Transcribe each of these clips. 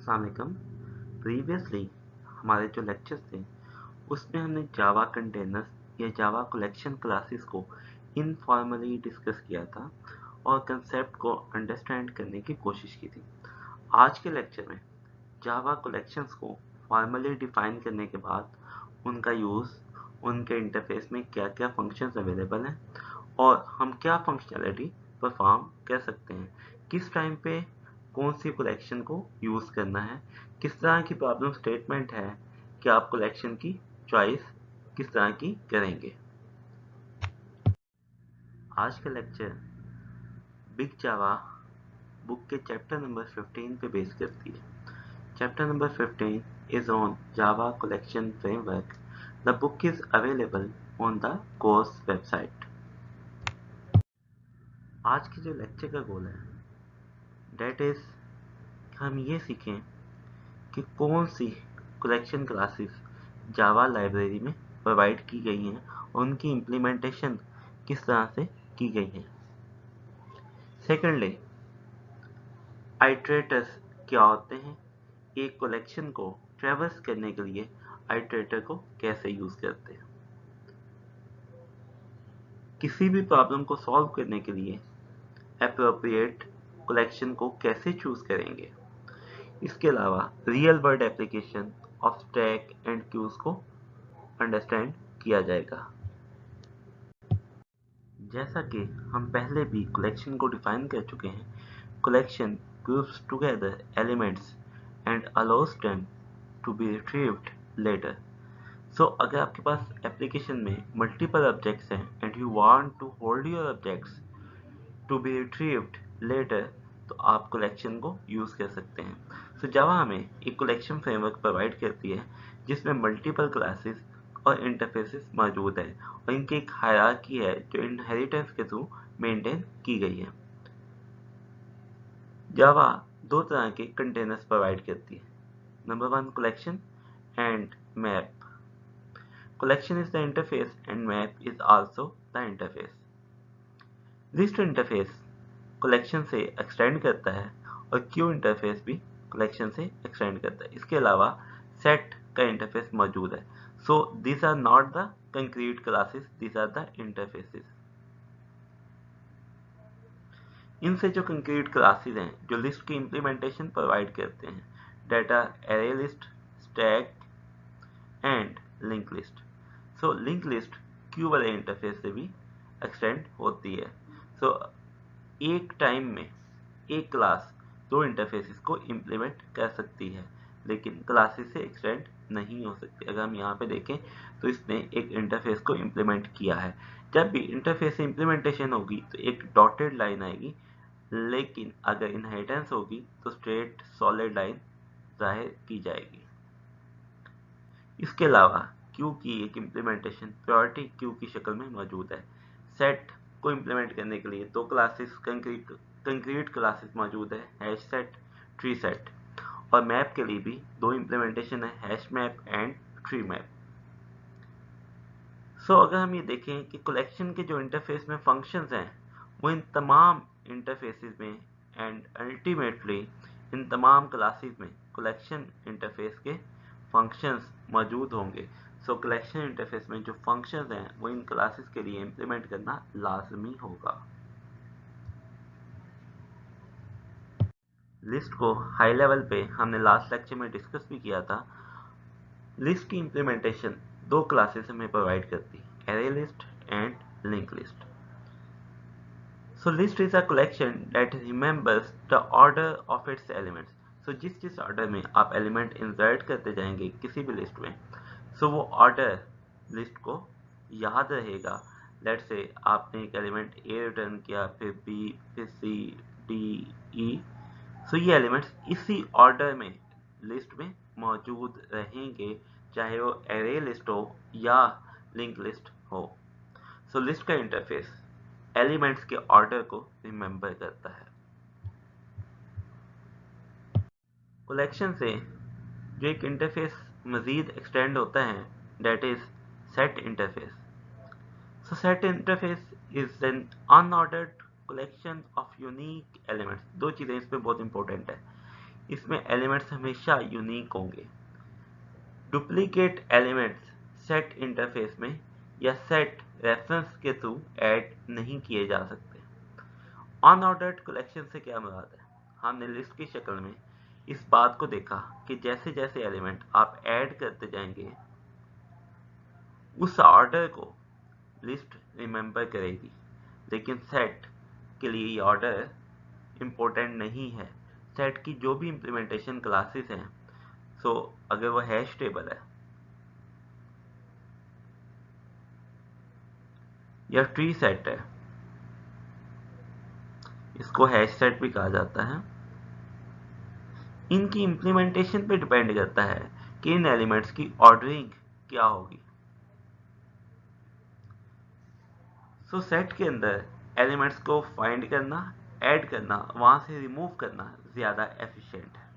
अस्सलाम वालेकुम। प्रीवियसली हमारे जो लेक्चर्स थे उसमें हमने जावा कंटेनर्स या जावा कलेक्शन क्लासेस को इनफॉर्मली डिस्कस किया था और कंसेप्ट को अंडरस्टैंड करने की कोशिश की थी। आज के लेक्चर में जावा कलेक्शंस को फॉर्मली डिफाइन करने के बाद उनका यूज़, उनके इंटरफेस में क्या क्या फंक्शंस अवेलेबल हैं और हम क्या फंक्शनैलिटी परफॉर्म कर सकते हैं, किस टाइम पे कौन सी कलेक्शन को यूज़ करना है, किस तरह की प्रॉब्लम स्टेटमेंट है कि आप कलेक्शन की चॉइस किस तरह की करेंगे। आज का लेक्चर बिग जावा बुक के चैप्टर नंबर 15 पे बेस करती है। Chapter number 15 is on Java collection framework. The book is available on the course website. आज के जो लेक्चर का गोल है डेट इज हम ये सीखें कि कौन सी कलेक्शन क्लासेस जावा लाइब्रेरी में प्रोवाइड की गई हैं और उनकी इम्प्लीमेंटेशन किस तरह से की गई है। सेकेंडली, आइटरेटर्स क्या होते हैं, एक कलेक्शन को ट्रेवर्स करने के लिए आइटरेटर को कैसे यूज करते हैं, किसी भी प्रॉब्लम को सॉल्व करने के लिए एप्रोप्रिएट कलेक्शन को कैसे चूज करेंगे। इसके अलावा real world application of stack and queues को अंडरस्टैंड किया जाएगा। जैसा कि हम पहले भी कलेक्शन को डिफाइन कर चुके हैं, collection groups together elements and allows them to be retrieved later. So अगर आपके पास एप्लीकेशन में मल्टीपल ऑब्जेक्ट्स हैं and you want to hold your objects to be retrieved later, तो आप कलेक्शन को यूज कर सकते हैं। सो जावा हमें एक कलेक्शन फ्रेमवर्क प्रोवाइड करती है जिसमें मल्टीपल क्लासेस और इंटरफेसेस मौजूद है और इनकी एक हायरार्की है जो इनहेरिटेंस के थ्रू मेंटेन की गई है। जावा दो तरह के कंटेनर्स प्रोवाइड करती है। Number one, collection and map. Collection is the interface and map is also the interface. List interface collection से एक्सटेंड करता है और क्यू इंटरफेस भी कलेक्शन से एक्सटेंड करता है। इसके अलावा सेट का इंटरफेस मौजूद है। So this are not the concrete classes, this are the interfaces. इनसे जो कंक्रीट क्लासेस हैं जो लिस्ट की इंप्लीमेंटेशन प्रोवाइड करते हैं, data array list, stack and link list. So link list Q वाले इंटरफेस से भी एक्सटेंड होती है। सो एक टाइम में एक क्लास दो इंटरफेसेस को इम्प्लीमेंट कर सकती है, लेकिन क्लासेस से एक्सटेंड नहीं हो सकती। अगर हम यहाँ पे देखें तो इसने एक इंटरफेस को इम्प्लीमेंट किया है। जब भी इंटरफेस से इम्प्लीमेंटेशन होगी तो एक डॉटेड लाइन आएगी, लेकिन अगर इनहेरिटेंस होगी तो स्ट्रेट सॉलिड लाइन जाहिर की जाएगी। इसके अलावा क्यू की एक इम्प्लीमेंटेशन प्रायोरिटी क्यू की शक्ल में मौजूद है। सेट को इम्प्लीमेंट करने के लिए दो क्लासेस कंक्रीट क्लासेस मौजूद है, हैश सेट, ट्री सेट। और मैप के लिए भी दो इम्प्लीमेंटेशन है, hash map and tree map. So अगर हम ये देखें कि कलेक्शन के जो इंटरफेस में फंक्शंस हैं वो इन तमाम इंटरफेसेस में एंड अल्टीमेटली इन तमाम क्लासेस में कलेक्शन इंटरफेस के फंक्शंस मौजूद होंगे। सो कलेक्शन इंटरफेस में जो फंक्शंस हैं वो इन क्लासेस के लिए इम्प्लीमेंट करना लाजमी होगा। लिस्ट को हाई लेवल पे हमने लास्ट लेक्चर में डिस्कस भी किया था। लिस्ट की इम्प्लीमेंटेशन दो क्लासेस हमें प्रोवाइड करती है, array list and link list. So list is a collection that remembers the order of its elements. So जिस ऑर्डर में आप एलिमेंट इंसर्ट करते जाएंगे किसी भी लिस्ट में, सो वो ऑर्डर लिस्ट को याद रहेगा। लेट्स से आपने एक एलिमेंट ए रिटर्न किया, फिर बी, फिर सी, डी, ई। सो ये एलिमेंट्स इसी ऑर्डर में लिस्ट में मौजूद रहेंगे, चाहे वो एरे लिस्ट हो या लिंक लिस्ट हो। सो लिस्ट का इंटरफेस एलिमेंट्स के ऑर्डर को रिमेंबर करता है। कलेक्शन से जो एक इंटरफेस मजीद एक्सटेंड होता है that is set interface. So set interface is an unordered collection of unique elements. दो चीज़ें इस पे बहुत इंपॉर्टेंट है। इसमें एलिमेंट्स हमेशा यूनिक होंगे। डुप्लीकेट एलिमेंट्स सेट इंटरफेस में या सेट रेफरेंस के थ्रू ऐड नहीं किए जा सकते। अनऑर्डर्ड कलेक्शन से क्या मुराद है? हमने लिस्ट की शक्ल में इस बात को देखा कि जैसे जैसे एलिमेंट आप ऐड करते जाएंगे उस ऑर्डर को लिस्ट रिमेंबर करेगी, लेकिन सेट के लिए ये ऑर्डर इम्पोर्टेंट नहीं है। सेट की जो भी इम्प्लीमेंटेशन क्लासेस हैं, सो अगर वो हैश टेबल है या ट्री सेट है, इसको हैश सेट भी कहा जाता है, इनकी इम्प्लीमेंटेशन पे डिपेंड करता है कि इन एलिमेंट्स की ऑर्डरिंग क्या होगी। सो सेट के अंदर एलिमेंट्स को फाइंड करना, ऐड करना, वहां से रिमूव करना ज्यादा एफिशिएंट है।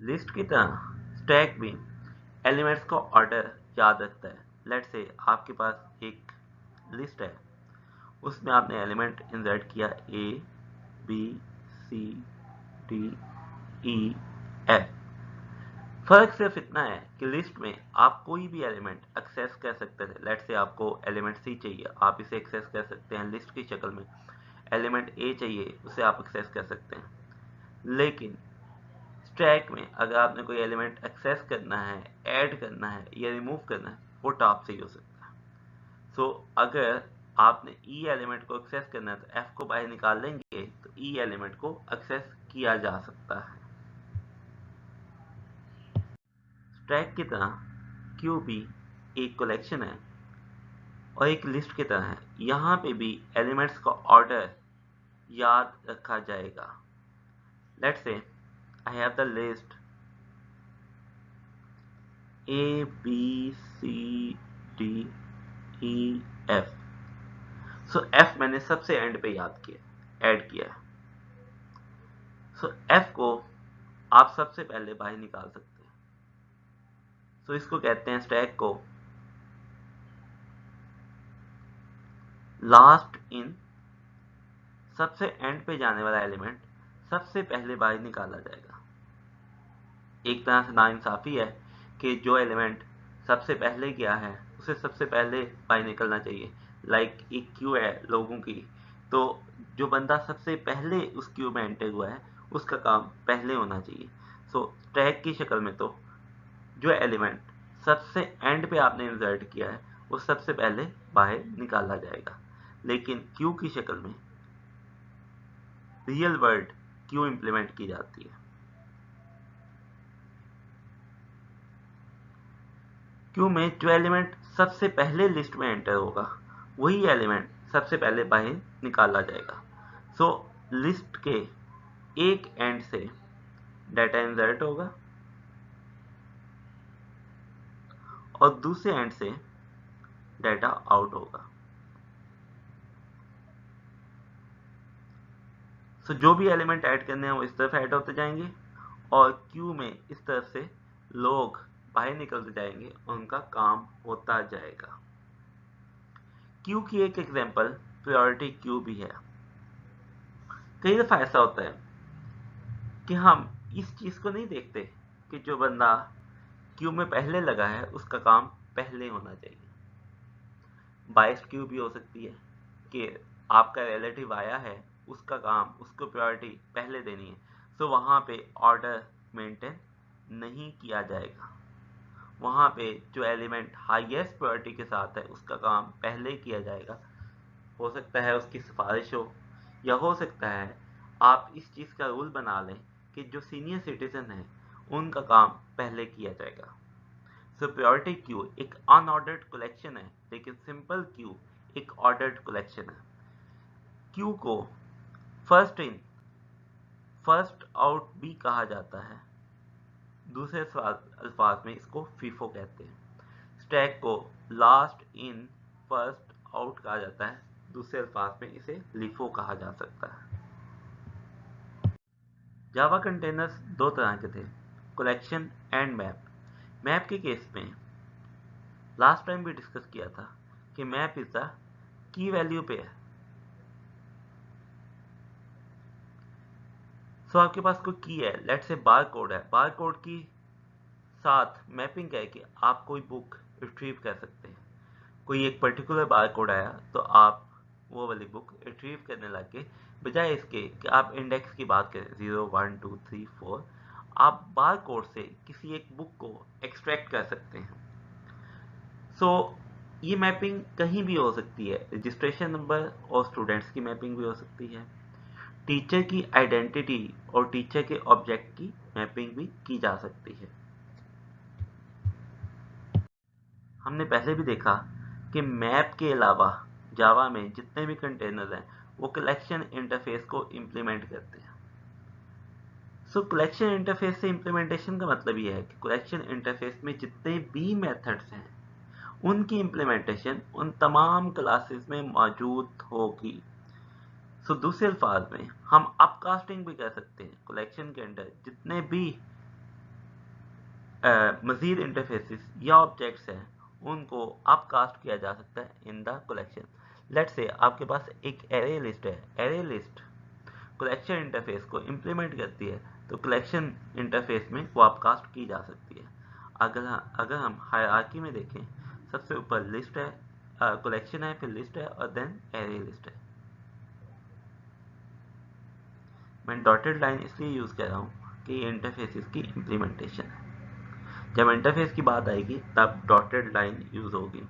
लिस्ट की तरह स्टैक भी एलिमेंट्स का ऑर्डर याद रखता है। लेट्स से आपके पास एक लिस्ट है, उसमें आपने एलिमेंट इंसर्ट किया A B C D E F. फर्क सिर्फ इतना है कि लिस्ट में आप कोई भी एलिमेंट एक्सेस कर सकते थे। लेट्स से आपको एलिमेंट सी चाहिए, आप इसे एक्सेस कर सकते हैं लिस्ट की शक्ल में। एलिमेंट ए चाहिए, उसे आप एक्सेस कर सकते हैं। लेकिन स्टैक में अगर आपने कोई एलिमेंट एक्सेस करना है, ऐड करना है या रिमूव करना है, वो टॉप से ही हो सकता है। सो अगर आपने ई एलिमेंट को एक्सेस करना है तो एफ को बाहर निकाल लेंगे तो ई एलिमेंट को एक्सेस किया जा सकता है। स्टैक की तरह क्यू भी एक कलेक्शन है और एक लिस्ट की तरह है। यहाँ पे भी एलिमेंट्स का ऑर्डर याद रखा जाएगा। Let's say I have the list A B C D E F. So F मैंने सबसे एंड पे याद किया, ऐड किया। सो एफ को आप सबसे पहले बाहर निकाल सकते हैं। सो इसको कहते हैं स्टैक को लास्ट इन, सबसे एंड पे जाने वाला एलिमेंट सबसे पहले बाहर निकाला जाएगा। एक तरह से नाइंसाफी है कि जो एलिमेंट सबसे पहले गया है उसे सबसे पहले बाहर निकलना चाहिए। लाइक एक क्यू है लोगों की, तो जो बंदा सबसे पहले उस क्यू में एंटर हुआ है उसका काम पहले होना चाहिए। सो स्टैक की शक्ल में तो जो एलिमेंट सबसे एंड पे आपने इंसर्ट किया है वो सबसे पहले बाहर निकाला जाएगा। लेकिन क्यू की शक्ल में रियल वर्ल्ड क्यू इंप्लीमेंट की जाती है। क्यू में जो एलिमेंट सबसे पहले लिस्ट में एंटर होगा वही एलिमेंट सबसे पहले बाहर निकाला जाएगा। सो लिस्ट के एक एंड से डाटा इंसर्ट होगा और दूसरे एंड से डाटा आउट होगा। सो जो भी एलिमेंट ऐड करने हैं वो इस तरफ ऐड होते जाएंगे और क्यू में इस तरफ से लोग बाहर निकलते जाएंगे, उनका काम होता जाएगा। क्यू की एक एग्जांपल प्रायोरिटी क्यू भी है। कई दफा ऐसा होता है कि हम इस चीज को नहीं देखते कि जो बंदा क्यू में पहले लगा है उसका काम पहले होना चाहिए। बाइस्ड क्यू भी हो सकती है कि आपका रिलेटिव आया है, उसका काम, उसको प्रायोरिटी पहले देनी है। सो वहां पे ऑर्डर मेंटेन नहीं किया जाएगा। वहां पे जो एलिमेंट हाईएस्ट प्रायोरिटी के साथ है उसका काम पहले किया जाएगा। हो सकता है उसकी सिफारिश हो, या हो सकता है आप इस चीज का रूल बना लें कि जो सीनियर सिटीजन है उनका काम पहले किया जाएगा। सो प्रायोरिटी क्यू एक अनऑर्डर्ड कलेक्शन है, लेकिन सिंपल क्यू एक ऑर्डर्ड कलेक्शन है। क्यू को फर्स्ट इन फर्स्ट आउट भी कहा जाता है। दूसरे अल्फाज में इसको फीफो कहते हैं। स्टैक को लास्ट इन फर्स्ट आउट कहा जाता है, दूसरे अल्फाज में इसे लिफो कहा जा सकता है। जावा कंटेनर्स दो तरह के थे, कलेक्शन एंड मैप। मैप के केस में लास्ट टाइम भी डिस्कस किया था कि map is the key value pair. So आपके पास कोई की है, लेट्स से बार कोड है, बार कोड की साथ मैपिंग है कि आप कोई बुक रिट्रीव कर सकते हैं। कोई एक पर्टिकुलर बार कोड आया तो आप वो वाली बुक रिट्रीव करने लगे, बजाय इसके कि आप इंडेक्स की बात करें 0 1 2 3 4, आप बार कोड से किसी एक बुक को एक्सट्रैक्ट कर सकते हैं। सो ये मैपिंग कहीं भी हो सकती है, रजिस्ट्रेशन नंबर और स्टूडेंट्स की मैपिंग भी हो सकती है, टीचर की आइडेंटिटी और टीचर के ऑब्जेक्ट की मैपिंग भी की जा सकती है। हमने पहले भी देखा कि मैप के अलावा जावा में जितने भी कंटेनर हैं वो कलेक्शन इंटरफेस को इम्प्लीमेंट करते हैं। सो कलेक्शन इंटरफेस से इम्प्लीमेंटेशन का मतलब ये है कि कलेक्शन इंटरफेस में जितने भी मेथड्स हैं उनकी इम्प्लीमेंटेशन उन तमाम क्लासेस में मौजूद होगी। सो दूसरे अल्फाज में हम अपकास्टिंग भी कर सकते हैं, कलेक्शन के अंदर जितने भी मजीद इंटरफेसेस या ऑब्जेक्ट्स हैं उनको अपकास्ट किया जा सकता है in the collection. Let's say आपके पास एक एरे लिस्ट है, एरे लिस्ट कलेक्शन इंटरफेस को इम्प्लीमेंट करती है तो कलेक्शन इंटरफेस में वो अपकास्ट की जा सकती है। अगर हम हायरार्की में देखें, सबसे ऊपर लिस्ट है, कलेक्शन है, फिर लिस्ट है और देन एरे लिस्ट है। मैं डॉटेड लाइन इसलिए यूज कर रहा हूँ कि ये इंटरफेसेस की इम्प्लीमेंटेशन है। जब इंटरफेस की बात आएगी तब डॉटेड लाइन यूज होगी।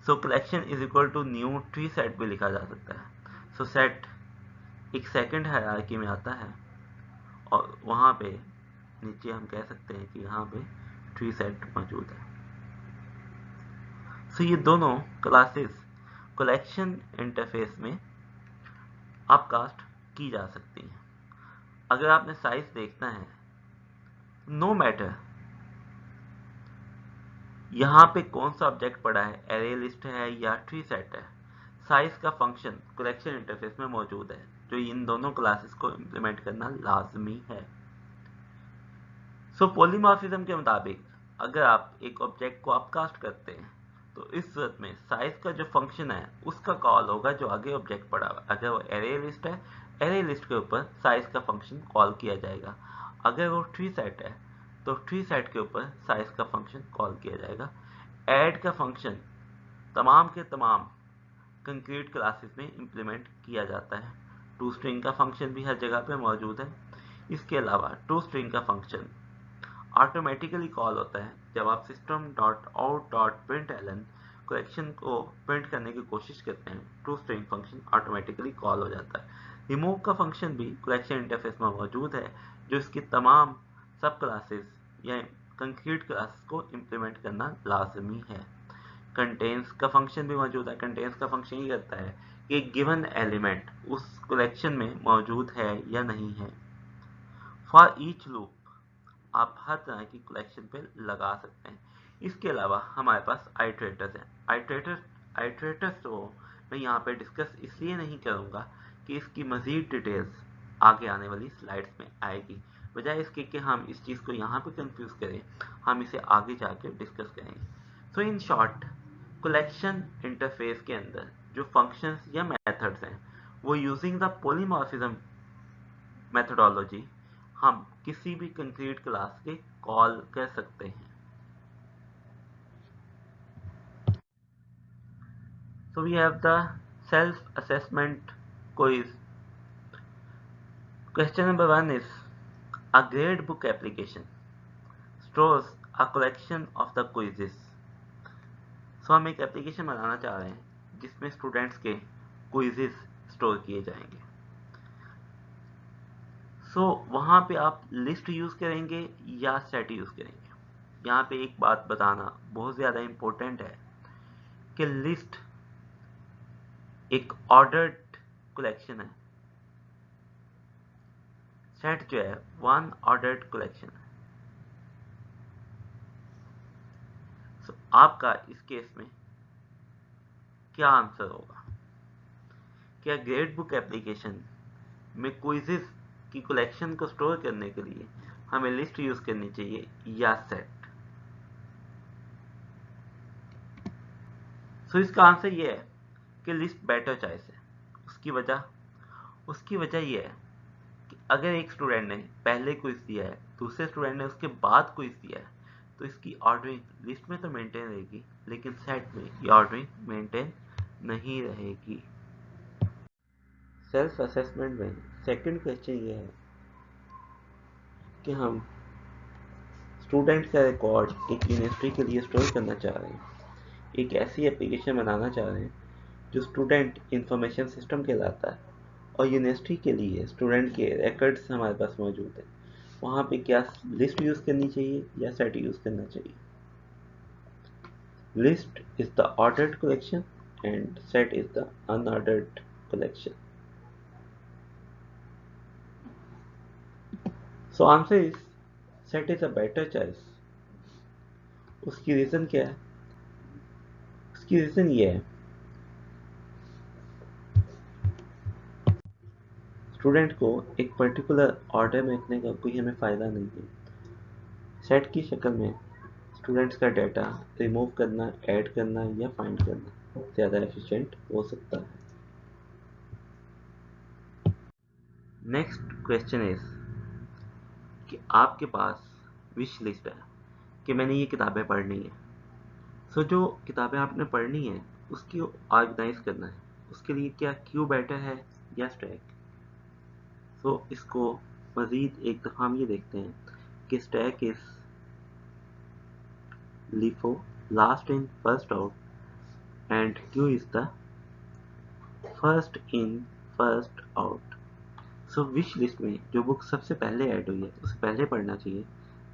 So collection is equal to new tree set भी लिखा जा सकता है। सो सेट एक सेकंड हायरार्की में आता है और वहाँ पे नीचे हम कह सकते हैं कि यहाँ पे ट्री सेट मौजूद है। सो ये दोनों क्लासेस कलेक्शन इंटरफेस में अपकास्ट की जा सकती हैं। अगर आपने साइज देखना है, नो मैटर यहाँ पे कौन सा ऑब्जेक्ट पड़ा है, एरे लिस्ट है या ट्री सेट है, साइज का फंक्शन कलेक्शन इंटरफेस में मौजूद है जो इन दोनों क्लासेस को इम्प्लीमेंट करना लाजमी है। सो पॉलीमॉर्फिज्म के मुताबिक अगर आप एक ऑब्जेक्ट को अपकास्ट करते हैं तो इस सूरत में साइज का जो फंक्शन है उसका कॉल होगा जो आगे ऑब्जेक्ट पड़ा हुआ। अगर वो एरे लिस्ट है, एरे लिस्ट के ऊपर साइज का फंक्शन कॉल किया जाएगा। अगर वो ट्री सेट है तो ट्री सेट के ऊपर साइज का फंक्शन कॉल किया जाएगा। ऐड का फंक्शन तमाम के तमाम कंक्रीट क्लासेस में इम्प्लीमेंट किया जाता है। टू स्ट्रिंग का फंक्शन भी हर जगह पे मौजूद है। इसके अलावा टू स्ट्रिंग का फंक्शन ऑटोमेटिकली कॉल होता है जब आप system.out.println कलेक्शन को प्रिंट करने की कोशिश करते हैं, to string function automatically call हो जाता है। रिमूव का फंक्शन भी कलेक्शन इंटरफेस में मौजूद है जो इसकी तमाम सब क्लासेस या कंक्रीट क्लासेस को इम्प्लीमेंट करना लाजमी है। कंटेन्स का फंक्शन भी मौजूद है। कंटेन्स का फंक्शन ये करता है कि गिवन एलिमेंट उस कलेक्शन में मौजूद है या नहीं है। फॉर ईच लूप आप हर तरह की कलेक्शन पे लगा सकते हैं। इसके अलावा हमारे पास आइट्रेटर्स हैं। आइट्रेटर्स को मैं यहाँ पे डिस्कस इसलिए नहीं करूँगा कि इसकी मज़ीद डिटेल्स आगे आने वाली स्लाइड्स में आएगी, बजाय इसके कि हम इस चीज़ को यहाँ पे कंफ्यूज करें, हम इसे आगे जाके डिस्कस करेंगे। सो इन शॉर्ट, कलेक्शन इंटरफेस के अंदर जो फंक्शंस या मेथड्स हैं वो यूजिंग द पॉलीमॉर्फिज्म मेथोडोलॉजी हम किसी भी कंक्रीट क्लास के कॉल कर सकते हैं। So we have the self-assessment quiz. Question number 1 is, a gradebook application stores a collection of the quizzes. So हम एक एप्लीकेशन बनाना चाह रहे हैं जिसमें स्टूडेंट्स के क्विजेस स्टोर किए जाएंगे। सो वहाँ पे आप लिस्ट यूज़ करेंगे या सेट यूज़ करेंगे। यहाँ पे एक बात बताना बहुत ज़्यादा इम्पोर्टेंट है कि लिस्ट एक ऑर्डर्ड कलेक्शन है, सेट जो है वन ऑर्डर्ड कलेक्शन है। सो आपका इस केस में क्या आंसर होगा? क्या ग्रेडबुक एप्लीकेशन में क्विज़ेस की कलेक्शन को स्टोर करने के लिए हमें लिस्ट यूज करनी चाहिए या सेट? सो इसका आंसर ये है कि लिस्ट बेटर चॉइस है। उसकी वजह ये है कि अगर एक स्टूडेंट ने पहले क्विज दिया है, दूसरे स्टूडेंट ने उसके बाद क्विज दिया है, तो इसकी ऑर्डरिंग लिस्ट में तो मेंटेन रहेगी, लेकिन सेट में ये ऑर्डरिंग मेंटेन नहीं रहेगी। सेल्फ असेसमेंट में सेकंड क्वेश्चन ये है कि हम स्टूडेंट का रिकॉर्ड एक यूनिवर्सिटी के लिए स्टोर करना चाह रहे हैं, एक ऐसी एप्लीकेशन बनाना चाह रहे हैं जो स्टूडेंट इंफॉर्मेशन सिस्टम कहलाता है, और यूनिवर्सिटी के लिए स्टूडेंट के रिकॉर्ड्स हमारे पास मौजूद है। वहाँ पे क्या लिस्ट यूज़ करनी चाहिए या सेट यूज़ करना चाहिए? List is the ordered collection and set is the unordered collection. So answer is set is a better choice. उसकी रीज़न क्या है? उसकी रीज़न ये है, स्टूडेंट को एक पर्टिकुलर ऑर्डर में रखने का कोई हमें फ़ायदा नहीं है। सेट की शक्ल में स्टूडेंट्स का डाटा रिमूव करना, ऐड करना या फाइंड करना ज़्यादा एफिशिएंट हो सकता है। नेक्स्ट क्वेश्चन इज कि आपके पास विश लिस्ट है कि मैंने ये किताबें पढ़नी है। सो जो किताबें आपने पढ़नी है उसकी ऑर्गेनाइज करना है, उसके लिए क्या क्यू बेटर है या स्टैक? सो इसको मज़ीद एक दफ़ा हम ये देखते हैं कि stack is LIFO, last in first out, and Q is the first in first out. So wish list में जो बुक सबसे पहले ऐड हुई है उसे पहले पढ़ना चाहिए,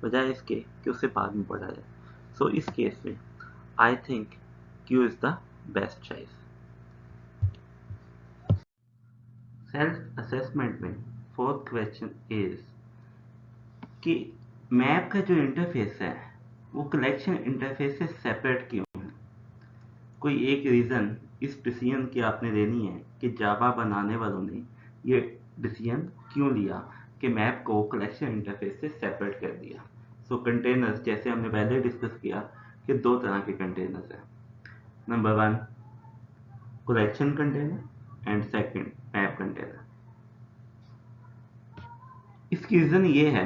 बजाय इसके कि उसे बाद में पढ़ा जाए। सो इस केस में I think Q is the best choice. Self assessment में फोर्थ क्वेश्चन इज कि मैप का जो इंटरफेस है वो कलेक्शन इंटरफेस से सेपरेट क्यों है? कोई एक रीज़न इस डिसीजन की आपने लेनी है कि जावा बनाने वालों ने ये डिसीजन क्यों लिया कि मैप को कलेक्शन इंटरफेस से सेपरेट कर दिया। सो कंटेनर्स, जैसे हमने पहले डिस्कस किया कि दो तरह के कंटेनर्स हैं, number 1 collection container and second map container. इसकी रीज़न ये है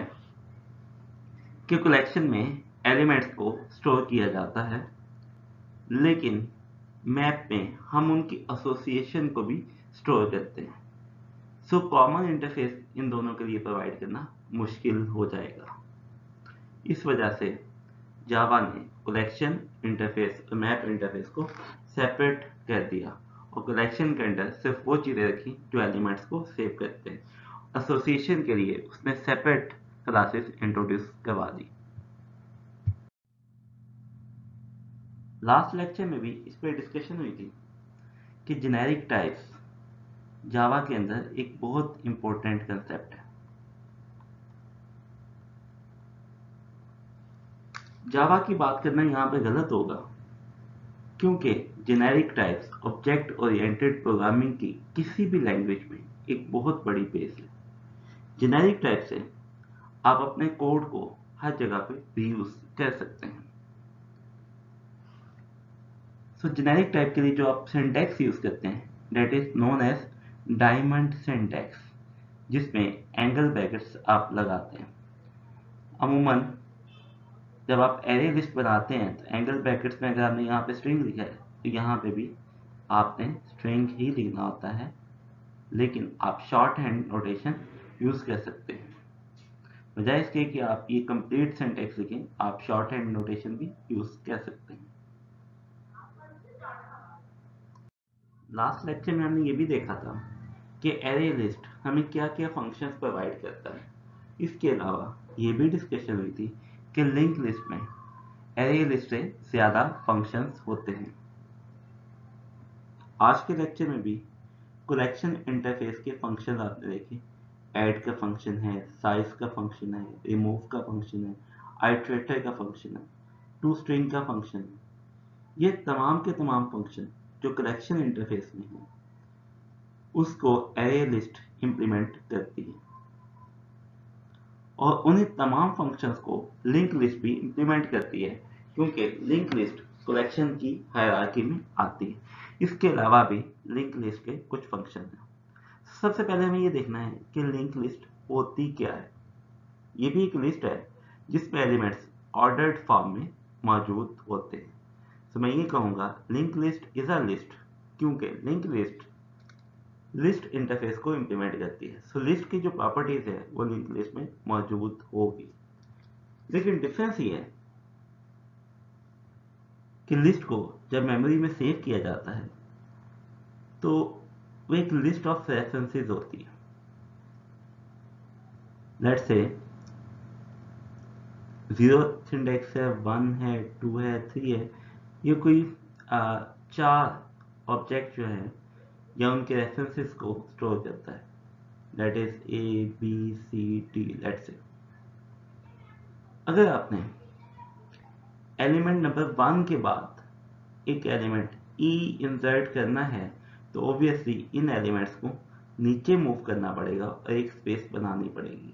कि कलेक्शन में एलिमेंट्स को स्टोर किया जाता है, लेकिन मैप में हम उनकी एसोसिएशन को भी स्टोर करते हैं। सो कॉमन इंटरफेस इन दोनों के लिए प्रोवाइड करना मुश्किल हो जाएगा। इस वजह से जावा ने कलेक्शन इंटरफेस और मैप इंटरफेस को सेपरेट कर दिया, और कलेक्शन के अंदर सिर्फ वो चीज़ें रखी जो एलिमेंट्स को सेव करते हैं। एसोसिएशन के लिए उसने सेपरेट क्लासेस इंट्रोड्यूस करवा दी। लास्ट लेक्चर में भी इस पर डिस्कशन हुई थी कि जेनेरिक टाइप्स जावा के अंदर एक बहुत इंपॉर्टेंट कंसेप्ट है। जावा की बात करना यहाँ पे गलत होगा, क्योंकि generic types object oriented programming की किसी भी लैंग्वेज में एक बहुत बड़ी बेस है। जेनेरिक टाइप से आप अपने कोड को हर जगह पे रीयूज कर सकते हैं। सो जेनेरिक टाइप के लिए जो आप सिंटैक्स यूज करते हैं that is known as diamond syntax, जिसमें एंगल ब्रैकेट्स आप लगाते हैं। अमूमन जब आप एरे लिस्ट बनाते हैं तो एंगल ब्रैकेट्स में अगर आपने यहाँ पे स्ट्रिंग लिखा है तो यहाँ पे भी आपने स्ट्रिंग ही लिखना होता है, लेकिन आप शॉर्ट हैंड नोटेशन यूज कर सकते हैं। बजाय इसके कि आप ये कंप्लीट सिंटैक्स लिखें, आप शॉर्ट हैंड नोटेशन भी यूज कर सकते हैं। लास्ट लेक्चर में हमने ये भी देखा था कि एरे लिस्ट हमें क्या क्या फंक्शंस प्रोवाइड करता है। इसके अलावा ये भी डिस्कशन हुई थी कि लिंक लिस्ट में एरे लिस्ट से ज़्यादा फंक्शंस होते हैं। आज के लेक्चर में भी कलेक्शन इंटरफेस के फंक्शन आपने देखे। ऐड का फंक्शन है, साइज का फंक्शन है, रिमूव का फंक्शन है, आइटरेटर का फंक्शन है, टू स्ट्रिंग का फंक्शन है। ये तमाम के तमाम फंक्शन जो कलेक्शन इंटरफेस में है उसको एरे लिस्ट इंप्लीमेंट करती है, और उन्हीं तमाम फंक्शंस को लिंक लिस्ट भी इंप्लीमेंट करती है, क्योंकि लिंक लिस्ट कलेक्शन की हायरार्की में आती है। इसके अलावा भी लिंक लिस्ट के कुछ फंक्शन हैं। सबसे पहले हमें ये देखना है कि लिंक लिस्ट होती क्या है। ये भी एक लिस्ट है जिसमें एलिमेंट्स ऑर्डर्ड फॉर्म में मौजूद होते हैं। तो मैं ये कहूँगा link list is a list, क्योंकि लिंक लिस्ट इंटरफेस को इंप्लीमेंट करती है। सो लिस्ट की जो प्रॉपर्टीज है वो लिंक लिस्ट में मौजूद होगी। लेकिन डिफरेंस ये है कि लिस्ट को जब मेमोरी में सेव किया जाता है तो वो एक लिस्ट ऑफ रेफरेंसेस होती है। लेट्स से 0th इंडेक्स है, 1 है, 2 है, 3 है, ये कोई 4 ऑब्जेक्ट जो है या उनके रेफरेंसेस को स्टोर करता है। That is ABCD। Let's say अगर आपने एलिमेंट नंबर 1 के बाद एक एलिमेंट E इंसर्ट करना है तो ऑब्वियसली इन एलिमेंट्स को नीचे मूव करना पड़ेगा और एक स्पेस बनानी पड़ेगी।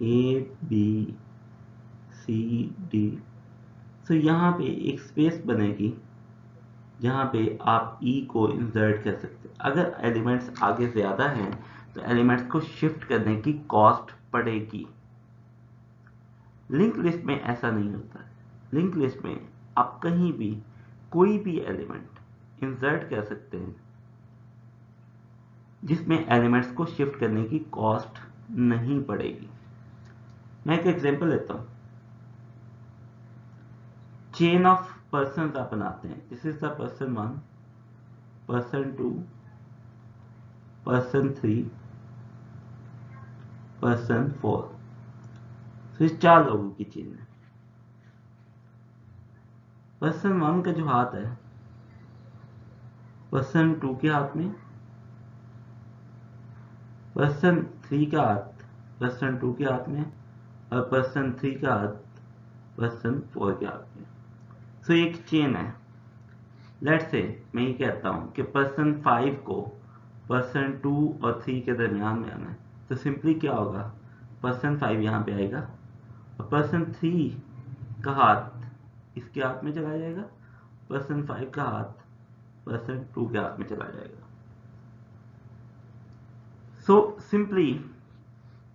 ABCD। तो यहाँ पे एक स्पेस बनेगी जहाँ पे आप E को इंसर्ट कर सकते हैं। अगर एलिमेंट्स आगे ज़्यादा हैं तो एलिमेंट्स को शिफ्ट करने की कॉस्ट पड़ेगी। लिंक लिस्ट में ऐसा नहीं होता है। लिंक लिस्ट में आप कहीं भी कोई भी एलिमेंट इंसर्ट कर सकते हैं जिसमें एलिमेंट्स को शिफ्ट करने की कॉस्ट नहीं पड़ेगी। मैं एक एग्जांपल लेता हूँ। चेन ऑफ पर्सन आप बनाते हैं। This is the person 1, person 2, person 3, person 4। फिर 4 लोगों की चेन है। पर्सन 1 का जो हाथ है पर्सन 2 के हाथ में, पर्सन 3 का हाथ पर्सन 2 के हाथ में और पर्सन 3 का हाथ पर्सन 4 के हाथ में। सो एक चेन है। लेट्स से मैं ये कहता हूँ कि पर्सन 5 को पर्सन 2 और 3 के दरमियान में आना है। तो सिंपली क्या होगा, पर्सन 5 यहाँ पे आएगा और पर्सन 3 का हाथ इसके हाथ में चला जाएगा, पर्सन 5 का हाथ पर्सन 2 के हाथ में चला जाएगा। सो सिंपली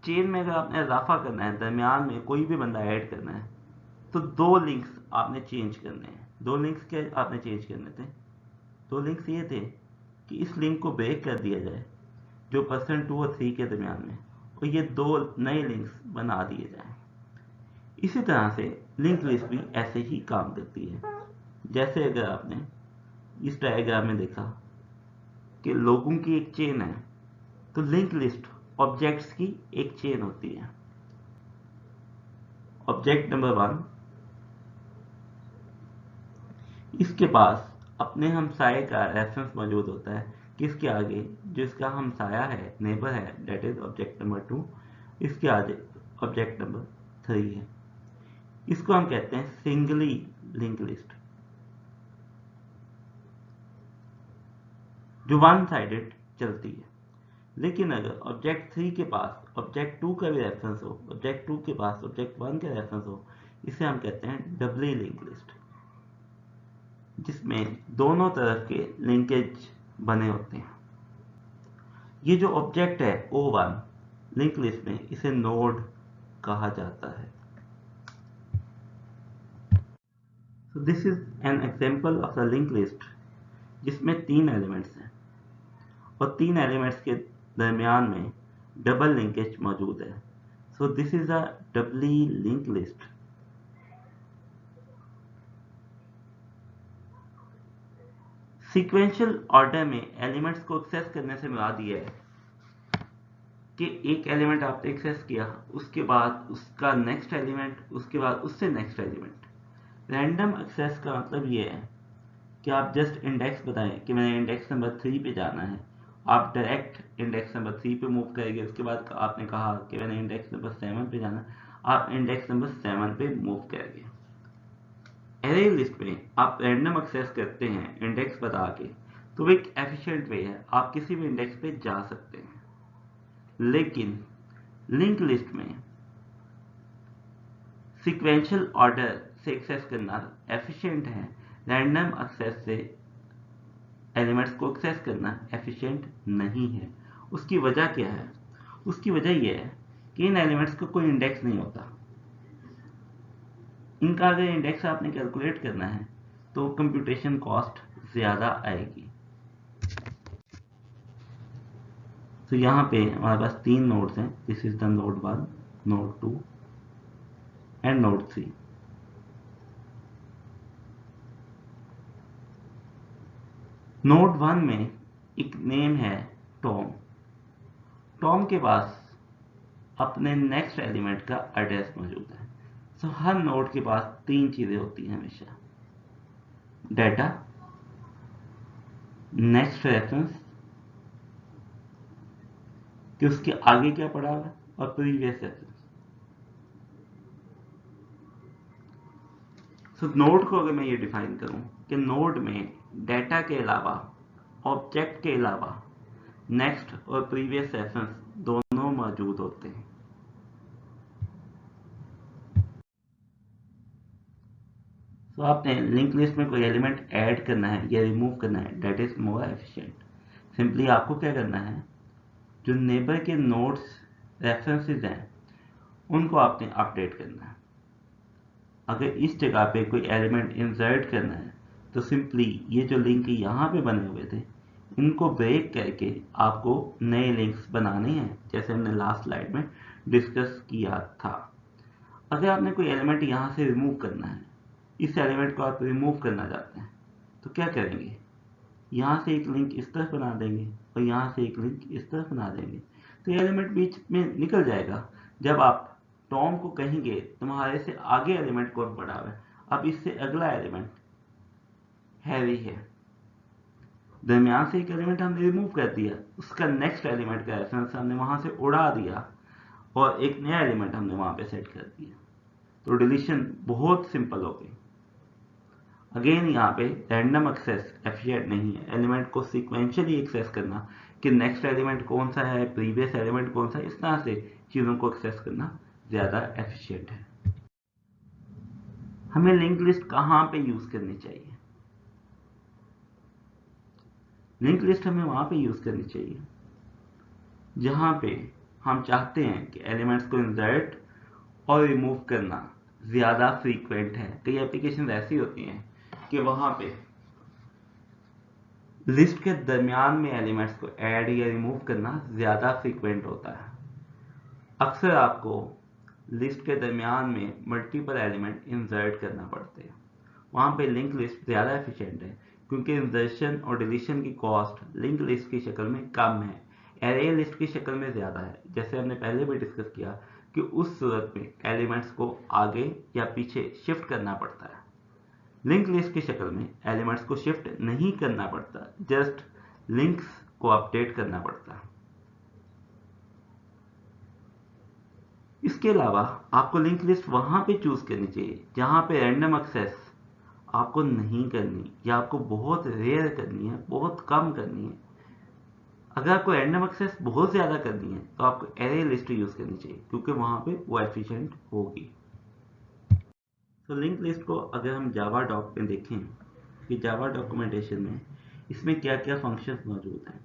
चेन में अगर आपने इजाफा करना है, दरमियान में कोई भी बंदा ऐड करना है, तो 2 लिंक्स आपने चेंज करने हैं। 2 लिंक्स क्या आपने चेंज करने थे? 2 लिंक्स ये थे कि इस लिंक को ब्रेक कर दिया जाए जो पर्सन 2 और 3 के दरमियान में, और ये 2 नए लिंक्स बना दिए जाएं। इसी तरह से लिंक लिस्ट भी ऐसे ही काम करती है। जैसे अगर आपने इस डायग्राम में देखा कि लोगों की एक चेन है, तो लिंक लिस्ट ऑब्जेक्ट्स की एक चेन होती है। ऑब्जेक्ट नंबर 1, इसके पास अपने हमसाये का रेफरेंस मौजूद होता है। किसके आगे? जो इसका हमसाया है, नेबर है, दैट इज ऑब्जेक्ट नंबर 2। इसके आगे ऑब्जेक्ट नंबर 3 है। इसको हम कहते हैं सिंगली लिंक लिस्ट, जो वन साइडेड चलती है। लेकिन अगर ऑब्जेक्ट 3 के पास ऑब्जेक्ट 2 का भी रेफरेंस हो, ऑब्जेक्ट 2 के पास ऑब्जेक्ट 1 का रेफरेंस हो, इसे हम कहते हैं डबली लिंक लिस्ट, जिसमें दोनों तरफ के लिंकेज बने होते हैं। ये जो ऑब्जेक्ट है O1 लिंक लिस्ट में, इसे नोड कहा जाता है। So this is an example of the linked list जिसमें 3 एलिमेंट्स हैं और 3 एलिमेंट्स के दरमियान में डबल लिंकेज मौजूद है। So this is a doubly link list. Sequential order में एलिमेंट्स को एक्सेस करने से मुराद ये है कि एक एलिमेंट आपने एक्सेस किया, उसके बाद उसका नेक्स्ट एलिमेंट, उसके बाद उससे नेक्स्ट एलिमेंट। रैंडम एक्सेस का मतलब ये है कि आप जस्ट इंडेक्स बताएं कि मैंने इंडेक्स नंबर 3 पे जाना है, आप डायरेक्ट इंडेक्स नंबर 3 पे मूव करेंगे। उसके बाद आपने कहा कि मैंने इंडेक्स नंबर 7 पे जाना है, आप इंडेक्स नंबर 7 पे मूव करेंगे। एरे लिस्ट में आप रैंडम एक्सेस करते हैं इंडेक्स बता के, तो एक एफिशिएंट वे है, आप किसी भी इंडेक्स पे जा सकते हैं। लेकिन लिंक लिस्ट में सीक्वेंशियल ऑर्डर से एक्सेस करना एफिशिएंट है, रैंडम एक्सेस से एलिमेंट्स को एक्सेस करना एफिशिएंट नहीं है। उसकी वजह क्या है? उसकी वजह यह है कि इन एलिमेंट्स का कोई इंडेक्स नहीं होता। इनका अगर इंडेक्स आपने कैलकुलेट करना है तो कंप्यूटेशन कॉस्ट ज़्यादा आएगी। तो यहाँ पे हमारे पास 3 नोड्स हैं। This is the node 1, node 2 and node 3। Node 1 में एक नेम है टॉम। टॉम के पास अपने नेक्स्ट एलिमेंट का एड्रेस मौजूद है। तो हर नोड के पास 3 चीजें होती हैं हमेशा: डाटा, नेक्स्ट रेफरेंस कि उसके आगे क्या पड़ा हुआ है, और प्रीवियस रेफरेंस। तो नोड को अगर मैं ये डिफाइन करूं कि नोड में डाटा के अलावा, ऑब्जेक्ट के अलावा नेक्स्ट और प्रीवियस रेफरेंस दोनों मौजूद होते हैं। तो आपने लिंक लिस्ट में कोई एलिमेंट ऐड करना है या रिमूव करना है, that is more efficient. Simply आपको क्या करना है, जो नेबर के नोड्स रेफरेंसेस हैं उनको आपने अपडेट करना है। अगर इस जगह पे कोई एलिमेंट इंसर्ट करना है तो सिंपली ये जो लिंक यहाँ पे बने हुए थे इनको ब्रेक करके आपको नए लिंक्स बनाने हैं, जैसे हमने लास्ट स्लाइड में डिस्कस किया था। अगर आपने कोई एलिमेंट यहाँ से रिमूव करना है, इस एलिमेंट को आप रिमूव करना चाहते हैं, तो क्या करेंगे, यहाँ से एक लिंक इस तरफ बना देंगे और यहाँ से एक लिंक इस तरफ बना देंगे। तो ये एलिमेंट बीच में निकल जाएगा। जब आप टॉम को कहेंगे तुम्हारे से आगे एलिमेंट कौन पड़ा हुआ है, अब इससे अगला एलिमेंट हैवी है, दरमियान से एक एलिमेंट हमने रिमूव कर दिया, उसका नेक्स्ट एलिमेंट का रेफरेंस हमने वहां से उड़ा दिया और एक नया एलिमेंट हमने वहां पे सेट कर दिया। तो डिलीशन बहुत सिंपल हो गई। अगेन यहाँ पे रैंडम एक्सेस एफिशिएंट नहीं है। एलिमेंट को सीक्वेंशियली एक्सेस करना कि नेक्स्ट एलिमेंट कौन सा है, प्रीवियस एलिमेंट कौन सा है, इस तरह से चीज़ों को एक्सेस करना ज़्यादा एफिशिएंट है। हमें लिंक लिस्ट कहाँ पे यूज़ करनी चाहिए? लिंक लिस्ट हमें वहाँ पे यूज़ करनी चाहिए जहाँ पे हम चाहते हैं कि एलिमेंट्स को इंसर्ट और रिमूव करना ज़्यादा फ्रीक्वेंट है। कई एप्लीकेशन ऐसी होती हैं कि वहाँ पे लिस्ट के दरमियान में एलिमेंट्स को ऐड या रिमूव करना ज़्यादा फ्रीक्वेंट होता है। अक्सर आपको लिस्ट के दरमियान में मल्टीपल एलिमेंट इंसर्ट करना पड़ते हैं। वहाँ पे लिंक लिस्ट ज़्यादा एफिशिएंट है क्योंकि इंसर्शन और डिलीशन की कॉस्ट लिंक लिस्ट की शक्ल में कम है, एरे लिस्ट की शक्ल में ज़्यादा है। जैसे हमने पहले भी डिस्कस किया कि उस सूरत में एलिमेंट्स को आगे या पीछे शिफ्ट करना पड़ता है। लिंक लिस्ट की शक्ल में एलिमेंट्स को शिफ्ट नहीं करना पड़ता, जस्ट लिंक्स को अपडेट करना पड़ता है। इसके अलावा आपको लिंक लिस्ट वहां पे चूज करनी चाहिए जहां पे रैंडम एक्सेस आपको नहीं करनी या आपको बहुत रेयर करनी है, बहुत कम करनी है। अगर आपको रैंडम एक्सेस बहुत ज़्यादा करनी है तो आपको एरे लिस्ट यूज़ करनी चाहिए क्योंकि वहां पे वो एफिशिएंट होगी। तो लिंक लिस्ट को अगर हम जावा डॉक में देखें कि जावा डॉक्यूमेंटेशन में इसमें क्या क्या फंक्शंस मौजूद हैं।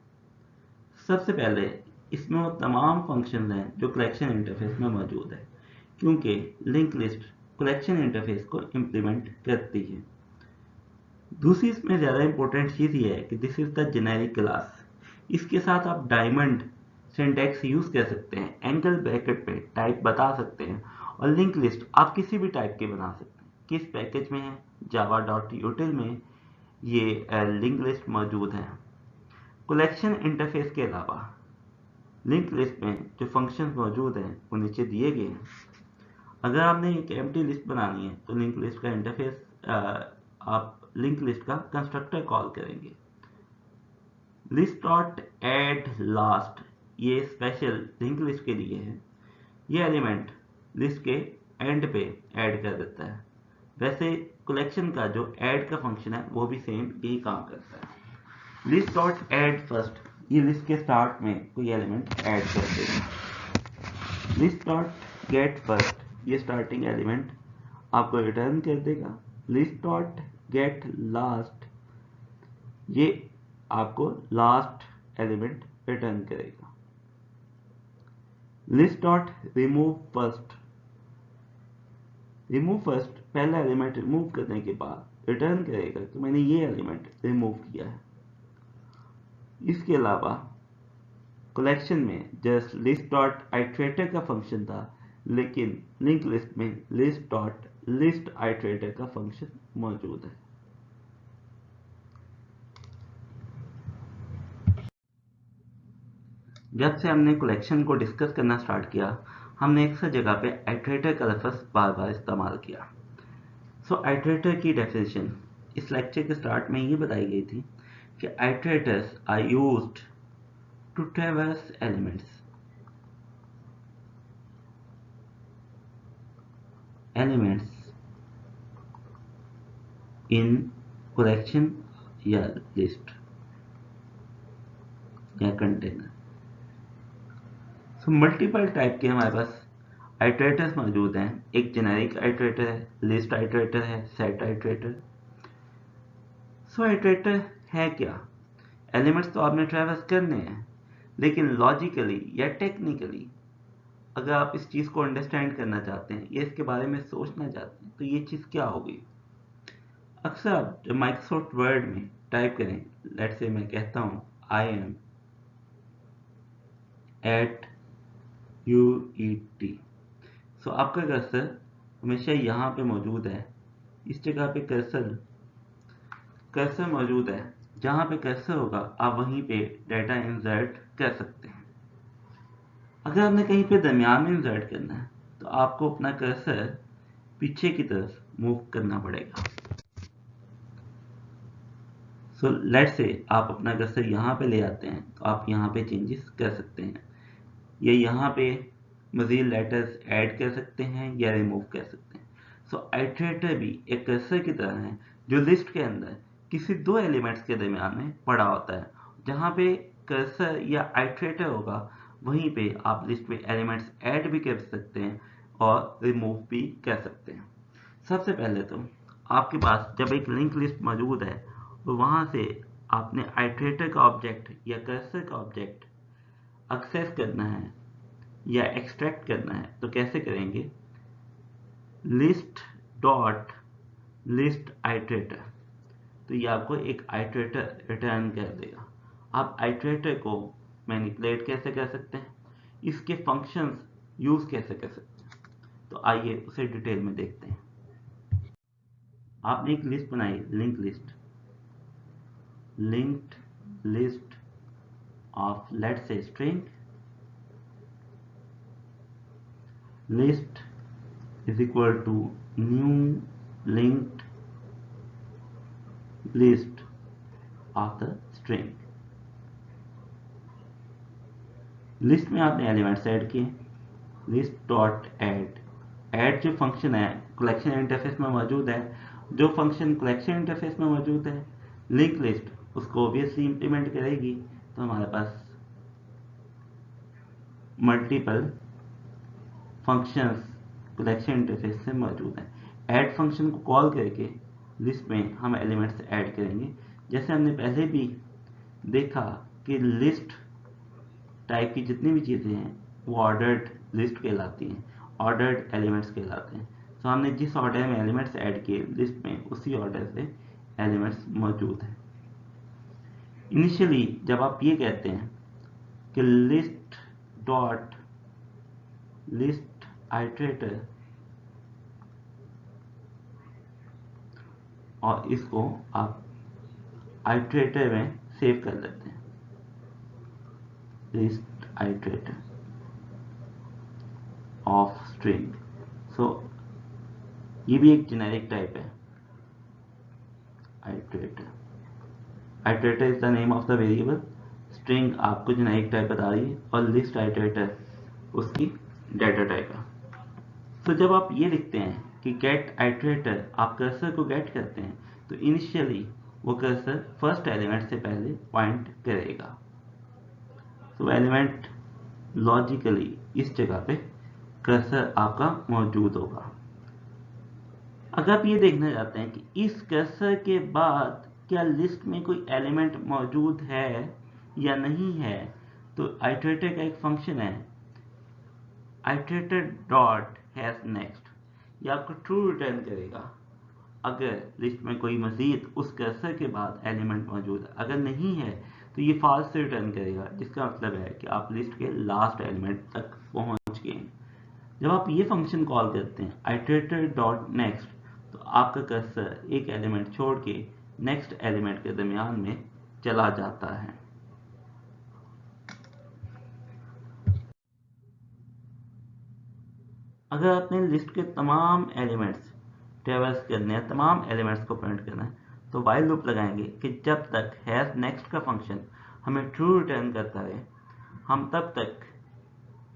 सबसे पहले इसमें वो तमाम फंक्शंस हैं जो कलेक्शन इंटरफेस में मौजूद है, क्योंकि लिंक लिस्ट कलेक्शन इंटरफेस को इम्प्लीमेंट करती है। दूसरी इसमें ज़्यादा इंपॉर्टेंट चीज़ ये है कि this is the generic class. इसके साथ आप डायमंड सिंटैक्स यूज़ कर सकते हैं, एंगल ब्रैकेट पे टाइप बता सकते हैं, और लिंक लिस्ट आप किसी भी टाइप के बना सकते हैं। किस पैकेज में है? java.util में ये लिंक लिस्ट मौजूद है। कलेक्शन इंटरफेस के अलावा लिंक लिस्ट में जो फंक्शंस मौजूद हैं वो नीचे दिए गए हैं। अगर आपने एक एम्प्टी लिस्ट बनानी है तो लिंक लिस्ट का इंटरफेस आप लिंक लिस्ट का कंस्ट्रक्टर कॉल करेंगे। लिस्ट डॉट एड लास्ट ये स्पेशल लिंक लिस्ट के लिए है। ये एलिमेंट लिस्ट के एंड पे ऐड कर देता है। वैसे कलेक्शन का जो ऐड का फंक्शन है वो भी सेम यही काम करता है। लिस्ट डॉट ऐड फर्स्ट ये लिस्ट के स्टार्ट में कोई एलिमेंट ऐड कर देगा। लिस्ट डॉट गेट फर्स्ट ये स्टार्टिंग एलिमेंट आपको रिटर्न कर देगा। लिस्ट डॉट गेट लास्ट, ये आपको लास्ट एलिमेंट रिटर्न करेगा। List dot remove first, remove first पहला एलिमेंट रिमूव करने के बाद रिटर्न करेगा कि मैंने ये एलिमेंट रिमूव किया है। इसके अलावा कलेक्शन में जस्ट लिस्ट डॉट आइटरेटर का फंक्शन था, लेकिन लिंक लिस्ट में लिस्ट डॉट लिस्ट आइटरेटर का फंक्शन मौजूद है। जब से हमने कलेक्शन को डिस्कस करना स्टार्ट किया, हमने अक्सर जगह पे आइटरेटर का लफ्ज़ बार बार इस्तेमाल किया। सो आइटरेटर की डेफिनेशन इस लेक्चर के स्टार्ट में ये बताई गई थी कि iterators are used to traverse elements in collection या लिस्ट या कंटेनर। सो मल्टीपल टाइप के हमारे पास आइटरेटर्स मौजूद हैं। एक जेनेरिक आइटरेटर है, लिस्ट आइटरेटर है, सेट आइटरेटर। सो आइटरेटर है क्या? एलिमेंट्स तो आपने ट्रैवर्स करने हैं, लेकिन लॉजिकली या टेक्निकली अगर आप इस चीज़ को अंडरस्टैंड करना चाहते हैं या इसके बारे में सोचना चाहते हैं तो ये चीज़ क्या होगी? अक्सर आप जब माइक्रोसॉफ्ट वर्ड में टाइप करें, लेट्स से मैं कहता हूँ आई एम एट UET, सो आपका कर्सर हमेशा यहाँ पे मौजूद है। इस जगह पे कर्सर मौजूद है। जहाँ पे कर्सर होगा आप वहीं पे डाटा इंसर्ट कर सकते हैं। अगर आपने कहीं पे दरमियान में इंसर्ट करना है तो आपको अपना कर्सर पीछे की तरफ मूव करना पड़ेगा। सो लेट्स से आप अपना कर्सर यहाँ पे ले आते हैं तो आप यहाँ पे चेंजेस कर सकते हैं, या यहाँ पे मज़ीद लेटर्स ऐड कर सकते हैं या रिमूव कर सकते हैं। सो आइटरेटर भी एक कर्सर की तरह है जो लिस्ट के अंदर किसी दो एलिमेंट्स के दरमियान में पड़ा होता है। जहाँ पे कर्सर या आइटरेटर होगा वहीं पे आप लिस्ट में एलिमेंट्स ऐड भी कर सकते हैं और रिमूव भी कर सकते हैं। सबसे पहले तो आपके पास जब एक लिंक लिस्ट मौजूद है तो वहाँ से आपने आइटरेटर का ऑब्जेक्ट या कर्सर का ऑब्जेक्ट एक्सेस करना है या एक्सट्रैक्ट करना है तो कैसे करेंगे? लिस्ट डॉट लिस्ट आइटरेटर, तो ये आपको एक आइटरेटर रिटर्न कर देगा। आप आइटरेटर को मैनिपुलेट कैसे कर सकते हैं, इसके फंक्शंस यूज कैसे कर सकते हैं, तो आइए उसे डिटेल में देखते हैं। आपने एक लिस्ट बनाई, linked list of let's say string, list is equal to new linked list of the string। List में आपने एलिमेंट्स ऐड किए, लिस्ट डॉट ऐड जो फंक्शन है कलेक्शन इंटरफेस में मौजूद है, जो फंक्शन कलेक्शन इंटरफेस में मौजूद है लिंक लिस्ट उसको ऑब्वियसली इंप्लीमेंट करेगी। तो हमारे पास मल्टीपल फंक्शंस कलेक्शन इंटरफेस से मौजूद है। ऐड फंक्शन को कॉल करके लिस्ट में हम एलिमेंट्स ऐड करेंगे। जैसे हमने पहले भी देखा कि लिस्ट टाइप की जितनी भी चीज़ें हैं वो ऑर्डर्ड लिस्ट कहलाती हैं, ऑर्डर्ड एलिमेंट्स कहलाते हैं। तो हमने जिस ऑर्डर में एलिमेंट्स ऐड किए लिस्ट में उसी ऑर्डर से एलिमेंट्स मौजूद हैं। इनिशियली जब आप ये कहते हैं कि लिस्ट डॉट लिस्ट आइटरेटर और इसको आप आइटरेटर में सेव कर लेते हैं, लिस्ट आइटरेटर ऑफ स्ट्रिंग। सो ये भी एक जेनेरिक टाइप है, iterator is the name of the variable, string आपको जेनेरिक टाइप बता रही है और लिस्ट आइटरेटर उसकी डाटा टाइप है। तो जब आप ये लिखते हैं कि गेट आइटरेटर, आप कर्सर को गेट करते हैं तो इनिशियली वो कर्सर फर्स्ट एलिमेंट से पहले पॉइंट करेगा। तो एलिमेंट लॉजिकली इस जगह पे कर्सर आपका मौजूद होगा। अगर आप ये देखना चाहते हैं कि इस कर्सर के बाद क्या लिस्ट में कोई एलिमेंट मौजूद है या नहीं है, तो आइटरेटर का एक फंक्शन है आइटरेटर डॉट हैश नेक्स्ट, ये आपको ट्रू रिटर्न करेगा अगर लिस्ट में कोई मजीद उस कर्सर के बाद एलिमेंट मौजूद है। अगर नहीं है तो ये फॉल्स रिटर्न करेगा, जिसका मतलब है कि आप लिस्ट के लास्ट एलिमेंट तक पहुंच गए। जब आप ये फंक्शन कॉल करते हैं आइटरेटर डॉट नेक्स्ट, तो आपका कर्सर एक एलिमेंट छोड़ के नेक्स्ट एलिमेंट के दरमियान में चला जाता है। अगर आपने लिस्ट के तमाम एलिमेंट्स ट्रेवर्स करने हैं, तमाम एलिमेंट्स को प्रिंट करना है, तो वाइल लूप लगाएंगे कि जब तक हैश नेक्स्ट का फंक्शन हमें ट्रू रिटर्न करता है, हम तब तक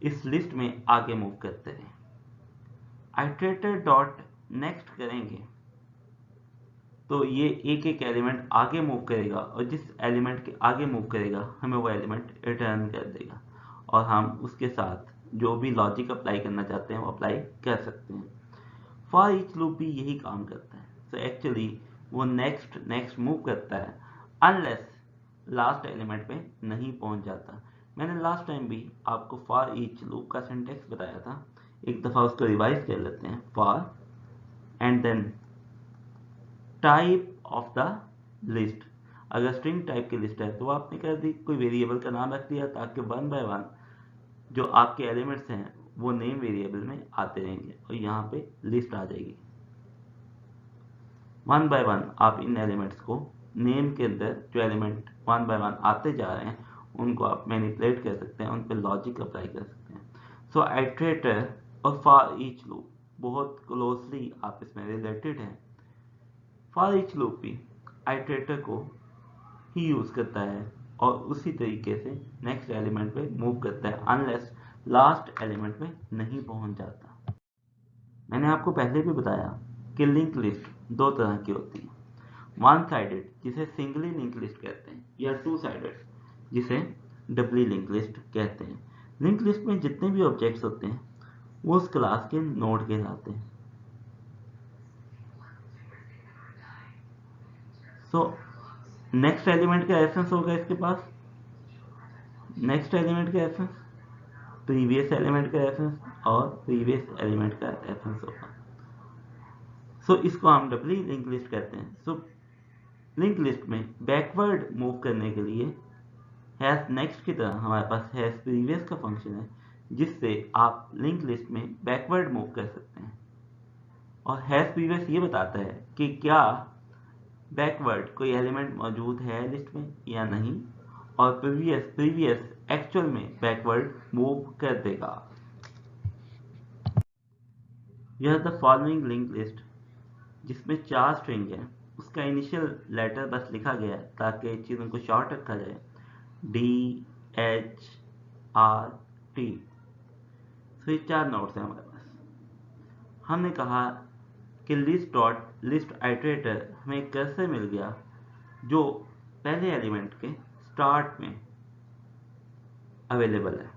इस लिस्ट में आगे मूव करते रहें। आइटरेटर डॉट नेक्स्ट करेंगे तो ये एक एक एलिमेंट आगे मूव करेगा और जिस एलिमेंट के आगे मूव करेगा हमें वो एलिमेंट रिटर्न कर देगा और हम उसके साथ जो भी लॉजिक अप्लाई करना चाहते हैं वो अप्लाई कर सकते हैं। फॉर ईच लूप भी यही काम करता है। सो एक्चुअली वो नेक्स्ट नेक्स्ट मूव करता है अनलेस लास्ट एलिमेंट पे नहीं पहुंच जाता। मैंने लास्ट टाइम भी आपको फॉर ईच लूप का सिंटेक्स बताया था, एक दफ़ा उसको रिवाइज कर लेते हैं। For and then type of the list, अगर स्ट्रिंग टाइप की लिस्ट है तो आपने कर दी, कोई वेरिएबल का नाम रख दिया ताकि वन बाय वन जो आपके एलिमेंट्स हैं वो नेम वेरिएबल में आते रहेंगे और यहाँ पे लिस्ट आ जाएगी। वन बाय वन आप इन एलिमेंट्स को नेम के अंदर जो एलिमेंट वन बाय वन आते जा रहे हैं उनको आप मैनिपुलेट कर सकते हैं, उन पर लॉजिक अप्लाई कर सकते हैं। सो आइटरेटर और फॉर ईच लूप बहुत क्लोजली आप इसमें रिलेटेड हैं। फॉर ईच लूप भी आइटरेटर को ही यूज़ करता है और उसी तरीके से नेक्स्ट एलिमेंट पे मूव करता है अनलेस लास्ट एलिमेंट पे नहीं पहुंच जाता। मैंने आपको पहले भी बताया कि लिंक लिस्ट दो तरह की होती है, वन साइडेड जिसे सिंगली लिंक लिस्ट कहते हैं या टू साइडेड जिसे डबली लिंक लिस्ट कहते हैं। लिंक लिस्ट में जितने भी ऑब्जेक्ट्स होते हैं वो उस क्लास के नोड कहलाते हैं। सो नेक्स्ट एलिमेंट का रेफरेंस होगा इसके पास, नेक्स्ट एलिमेंट का रेफरेंस, प्रीवियस एलिमेंट का रेफरेंस और प्रीवियस एलिमेंट का रेफरेंस होगा। सो इसको हम डबली लिंक लिस्ट कहते हैं। सो लिंक लिस्ट में बैकवर्ड मूव करने के लिए हैश नेक्स्ट की तरह हमारे पास हैश प्रीवियस का फंक्शन है जिससे आप लिंक लिस्ट में बैकवर्ड मूव कर सकते हैं। और हैश प्रीवियस ये बताता है कि क्या बैकवर्ड कोई एलिमेंट मौजूद है लिस्ट में या नहीं, और प्रीवियस एक्चुअल में बैकवर्ड मूव कर देगा। यह द फॉलोइंग लिंक लिस्ट जिसमें 4 स्ट्रिंग है, उसका इनिशियल लेटर बस लिखा गया है ताकि चीज़ों को शॉर्ट रखा जाए, DHRT। तो ये 4 नोड्स हैं हमारे पास। हमने कहा कि लिस्ट डॉट लिस्ट आइटरेटर हमें एक कर्सर मिल गया जो पहले एलिमेंट के स्टार्ट में अवेलेबल है।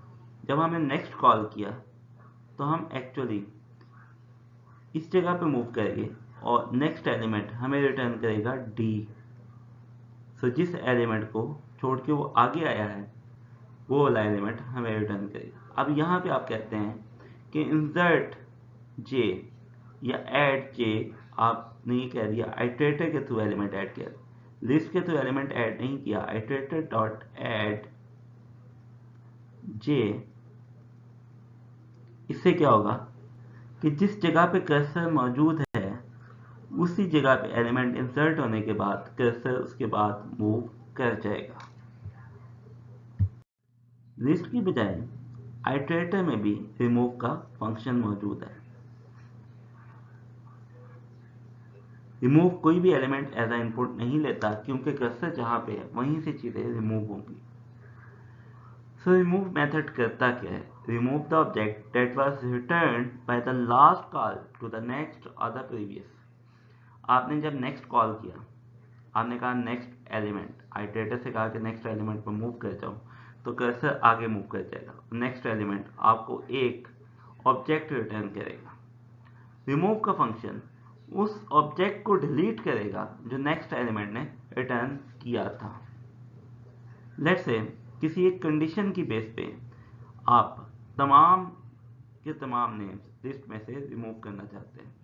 जब हमने नेक्स्ट कॉल किया तो हम एक्चुअली इस जगह पे मूव करेंगे और नेक्स्ट एलिमेंट हमें रिटर्न करेगा D। सो जिस एलिमेंट को छोड़ के वो आगे आया है वो वाला एलिमेंट हमें रिटर्न करेगा। अब यहाँ पे आप कहते हैं कि इंसर्ट J या ऐड J, आपने ये कह दिया आइटरेटर के थ्रू एलिमेंट ऐड किया, लिस्ट के थ्रू एलिमेंट ऐड नहीं किया। आइटरेटर डॉट ऐड J, इससे क्या होगा कि जिस जगह पे कर्सर मौजूद है उसी जगह पे एलिमेंट इंसर्ट होने के बाद कर्सर उसके बाद मूव कर जाएगा। लिस्ट की बजाय आइटरेटर में भी रिमूव का फंक्शन मौजूद है। रिमूव कोई भी एलिमेंट एज अ इनपुट नहीं लेता क्योंकि कर्सर जहां पे है वहीं से चीजें रिमूव होंगी। सो रिमूव मेथड करता क्या है? Remove the object that was returned by the last call to the next और द प्रीवियस। आपने जब नेक्स्ट कॉल किया, आपने कहा नेक्स्ट एलिमेंट, आइटरेटर से कहा कि नेक्स्ट एलिमेंट पर मूव कर जाओ, तो कर्सर आगे मूव कर जाएगा। नेक्स्ट एलिमेंट आपको एक ऑब्जेक्ट रिटर्न करेगा। रिमूव का फंक्शन उस ऑब्जेक्ट को डिलीट करेगा जो नेक्स्ट एलिमेंट ने रिटर्न किया था। लेट्स से किसी एक कंडीशन की बेस पे आप तमाम के तमाम नेम्स लिस्ट में से रिमूव करना चाहते हैं।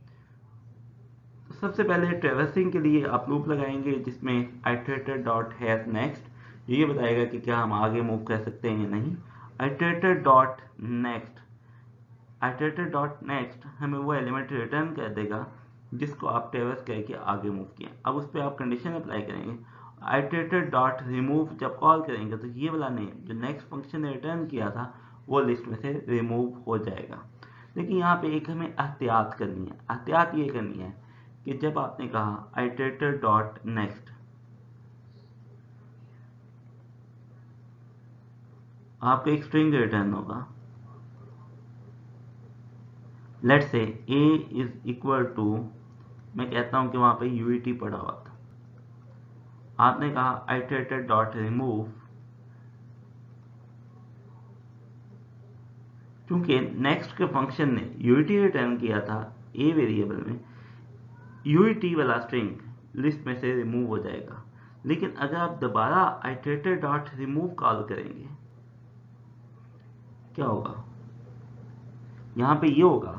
तो सबसे पहले ट्रेवर्सिंग के लिए आप लूप लगाएंगे जिसमें iterator डॉट हैश नेक्स्ट ये बताएगा कि क्या हम आगे मूव कर सकते हैं या नहीं। iterator डॉट नेक्स्ट हमें वो एलिमेंट रिटर्न कर देगा जिसको आप ट्रेवर्स करके आगे मूव किया। अब उस पर आप कंडीशन अप्लाई करेंगे। iterator डॉट रिमूव जब कॉल करेंगे तो ये वाला नेम जो नेक्स्ट फंक्शन ने रिटर्न किया था वो लिस्ट में से रिमूव हो जाएगा। लेकिन यहाँ पे एक हमें एहतियात करनी है। एहतियात ये करनी है कि जब आपने कहा iterator डॉट नेक्स्ट, आपको एक स्ट्रिंग रिटर्न होगा। Let's say a is equal to, मैं कहता हूं कि वहां पे UET पड़ा हुआ था। आपने कहा iterator डॉट रिमूव, क्योंकि नेक्स्ट के फंक्शन ने UET रिटर्न किया था a वेरिएबल में, UET वाला स्ट्रिंग लिस्ट में से रिमूव हो जाएगा। लेकिन अगर आप दोबारा iterator डॉट रिमूव कॉल करेंगे क्या होगा? यहाँ पे ये होगा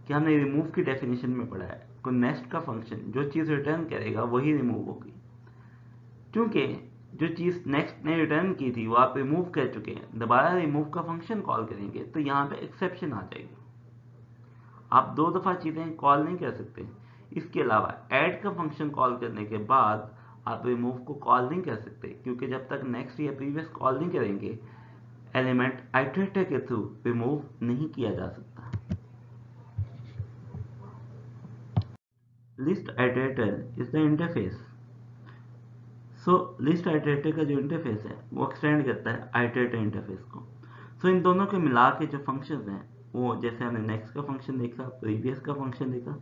कि हमने रिमूव की डेफिनेशन में पढ़ा है कि नेक्स्ट का फंक्शन जो चीज़ रिटर्न करेगा वही रिमूव होगी। क्योंकि जो चीज़ नेक्स्ट ने रिटर्न की थी वो आप रिमूव कर चुके हैं, दोबारा रिमूव का फंक्शन कॉल करेंगे तो यहाँ पे एक्सेप्शन आ जाएगी। आप दो दफ़ा चीज़ें कॉल नहीं कर सकते। इसके अलावा ऐड का फंक्शन कॉल करने के बाद आप रिमूव को कॉल नहीं कर सकते, क्योंकि जब तक नेक्स्ट या प्रीवियस कॉल नहीं करेंगे एलिमेंट आइटरेटर के थ्रू रिमूव नहीं किया जा सकता। List iterator is the interface. So list iterator का जो इंटरफेस है वो एक्सटेंड करता है आइटरेटर इंटरफेस को। सो इन दोनों के मिला के जो फंक्शंस हैं वो, जैसे हमने नेक्स्ट का फंक्शन देखा, प्रीवियस का फंक्शन देखा,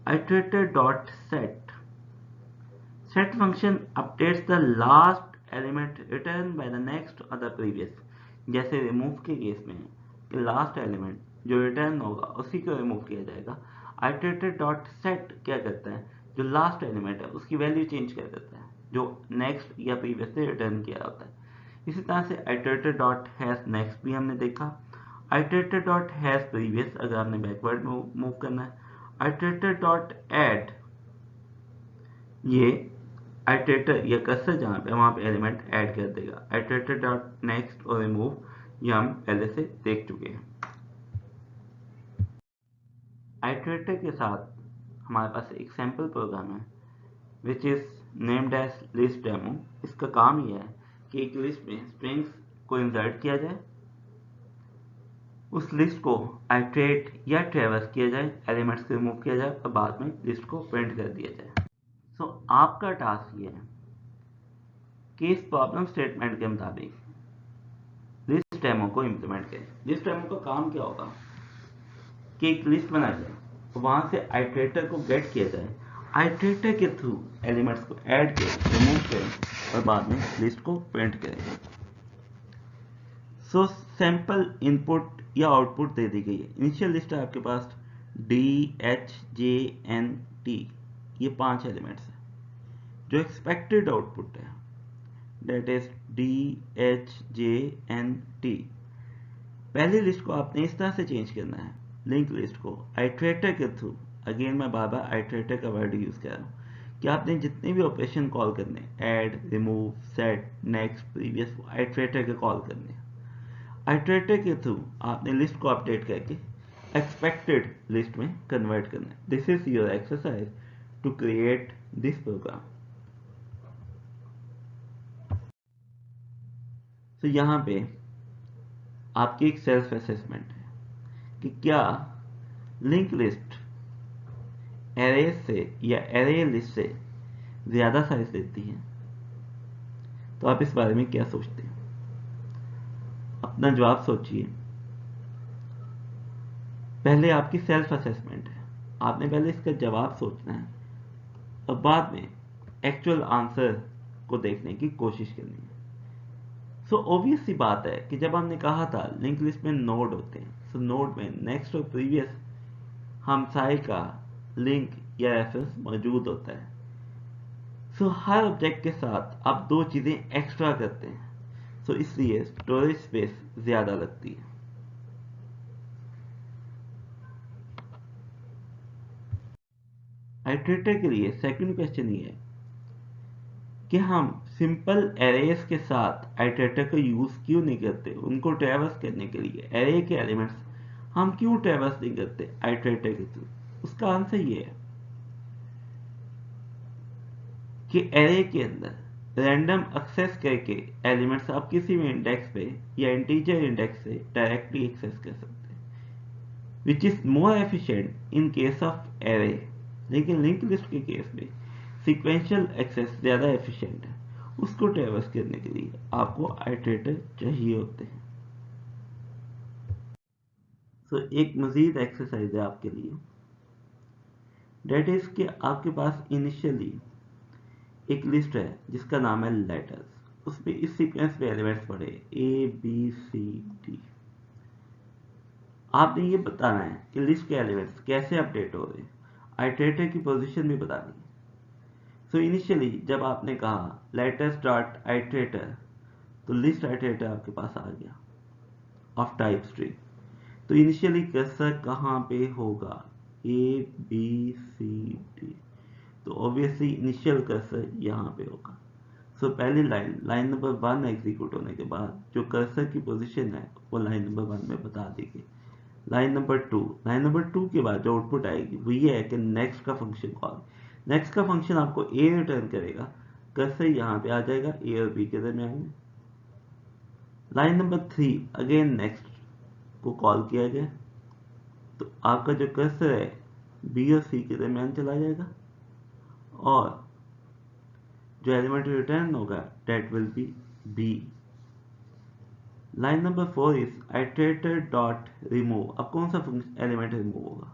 iterator dot set, set function updates the last element return by the next और द प्रीवियस। जैसे रिमूव के केस में कि लास्ट एलिमेंट जो रिटर्न होगा उसी को रिमूव किया जाएगा। आइटरेटर डॉट सेट क्या करता है, जो लास्ट एलिमेंट है उसकी वैल्यू चेंज कर देता है जो नेक्स्ट या प्रीवियस से रिटर्न किया होता है। इसी तरह से आइटरेटर डॉट हैश नेक्स्ट भी हमने देखा। आइटरेटर डॉट हैश प्रीवियस अगर आपने बैकवर्ड मूव करना है। आइटरेटर डॉट ऐड, ये आइटरेटर या कर्सर जहाँ पे वहाँ पे एलिमेंट ऐड कर देगा। आइटरेटर डॉट नेक्स्ट और रिमूव ये हम पहले से देख चुके हैं। आइटरेटर के साथ हमारे पास एक सैम्पल प्रोग्राम है which is named as list demo. इसका काम यह है कि एक लिस्ट में स्ट्रिंग्स को इंसर्ट किया जाए, उस लिस्ट को आइटरेट या ट्रेवर्स किया जाए, एलिमेंट्स को रिमूव किया जाए और बाद में लिस्ट को प्रिंट कर दिया जाए। सो आपका टास्क ये है कि इस प्रॉब्लम स्टेटमेंट के मुताबिक लिस्ट डेमो को इम्प्लीमेंट करें। लिस्ट डेमो का काम क्या होगा कि एक लिस्ट बनाई जाए, वहां से आइटरेटर को गेट किया जाए, आइटरेटर के थ्रू एलिमेंट्स को ऐड करें, रिमूव करें और बाद में लिस्ट को प्रिंट करें। सो सैंपल इनपुट या आउटपुट दे दी गई है। इनिशियल लिस्ट है आपके पास DHJNT, ये 5 एलिमेंट्स हैं। जो एक्सपेक्टेड आउटपुट है दैट इज DHJNT। पहली लिस्ट को आपने इस तरह से चेंज करना है, लिंक लिस्ट को आइटरेटर के थ्रू। अगेन मैं बार बार आइटरेटर का वर्ड यूज कर रहा हूँ कि आपने जितने भी ऑपरेशन कॉल करने, add, remove, set, next, previous, iterator के कॉल करने, आइटरेटर के थ्रू आपने लिस्ट को अपडेट करके एक्सपेक्टेड लिस्ट में कन्वर्ट करना है। This is your exercise to create this program. तो यहाँ पे आपकी एक सेल्फ असेसमेंट है कि क्या लिंक लिस्ट एरे से या एरे लिस्ट से ज्यादा साइज देती है। तो आप इस बारे में क्या सोचते हैं? अपना जवाब सोचिए। पहले आपकी सेल्फ असेसमेंट है, आपने पहले इसका जवाब सोचना है और बाद में एक्चुअल आंसर को देखने की कोशिश करनी है। सो ऑब्वियस सी बात है कि जब हमने कहा था लिंक लिस्ट में नोड होते हैं, सो नोड में नेक्स्ट और प्रीवियस हम सारे का लिंक या रेफरेंस मौजूद होता है। सो हर ऑब्जेक्ट के साथ आप दो चीज़ें एक्स्ट्रा करते हैं, सो इसलिए स्टोरेज स्पेस ज़्यादा लगती है। आइटरेटर के लिए सेकंड क्वेश्चन ये है कि हम सिंपल एरेज के साथ आइटरेटर का यूज़ क्यों नहीं करते, उनको ट्रैवर्स करने के लिए एरे के एलिमेंट्स हम क्यों ट्रैवर्स नहीं करते आइटरेटर के थ्रू। उसका आंसर ये है कि एरे के अंदर रैंडम एक्सेस करके एलिमेंट्स आप किसी भी इंडेक्स पे या इंटीजर इंडेक्स से डायरेक्टली एक्सेस कर सकते हैं, which is more efficient in case of array. लेकिन लिंक लिस्ट के केस में सीक्वेंशियल एक्सेस ज़्यादा एफिशिएंट है, उसको ट्रैवर्स करने के लिए आपको आइटरेटर चाहिए होते हैं। तो एक मज़ीद एक्सरसाइज है आपके लिए, डेट इज़ कि आपके पास इनिशियली एक लिस्ट है जिसका नाम है लेटर्स। उसमें इस सीक्वेंस में एलिमेंट्स पड़े ए बी सी डी। आपने ये बताना है कि लिस्ट के एलिमेंट्स कैसे अपडेट हो रहे हैं, आइटरेटर की पोजीशन भी बतानी है। सो इनिशियली जब आपने कहा लेटर्स डॉट आइटरेटर, तो लिस्ट आइटरेटर आपके पास आ गया ऑफ टाइप स्ट्रिंग। तो इनिशियली कर्सर कहाँ पे होगा, ए बी सी डी, तो ऑब्वियसली इनिशियल कर्सर यहाँ पे होगा। सो पहली लाइन नंबर 1 एग्जीक्यूट होने के बाद जो कर्सर की पोजीशन है वो लाइन नंबर 1 में बता देगी। लाइन नंबर टू के बाद जो आउटपुट आएगी वो ये है कि नेक्स्ट का फंक्शन कॉल। नेक्स्ट का फंक्शन आपको ए रिटर्न करेगा, कर्सर यहाँ पे आ जाएगा ए और बी के दरमियान में। लाइन नंबर 3 अगेन नेक्स्ट को कॉल किया गया, तो आपका जो कर्सर है बी और सी के दरमियान चला जाएगा, और जो एलिमेंट रिटर्न होगा that will be B. Line number 4 is iterator dot remove. अब कौन सा एलिमेंट रिमूव होगा,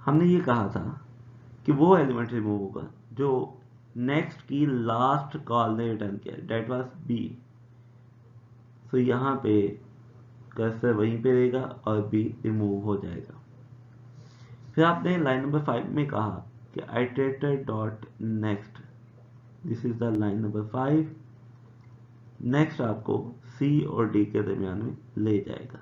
हमने ये कहा था कि वो एलिमेंट रिमूव होगा जो नेक्स्ट की लास्ट कॉल ने रिटर्न किया, डेट वाज बी। सो यहाँ पे कर्सर वहीं पे रहेगा और बी रिमूव हो जाएगा। फिर आपने लाइन नंबर 5 में कहा कि iterator dot next, this is the line number 5। Next आपको सी और डी के दरमियान में ले जाएगा।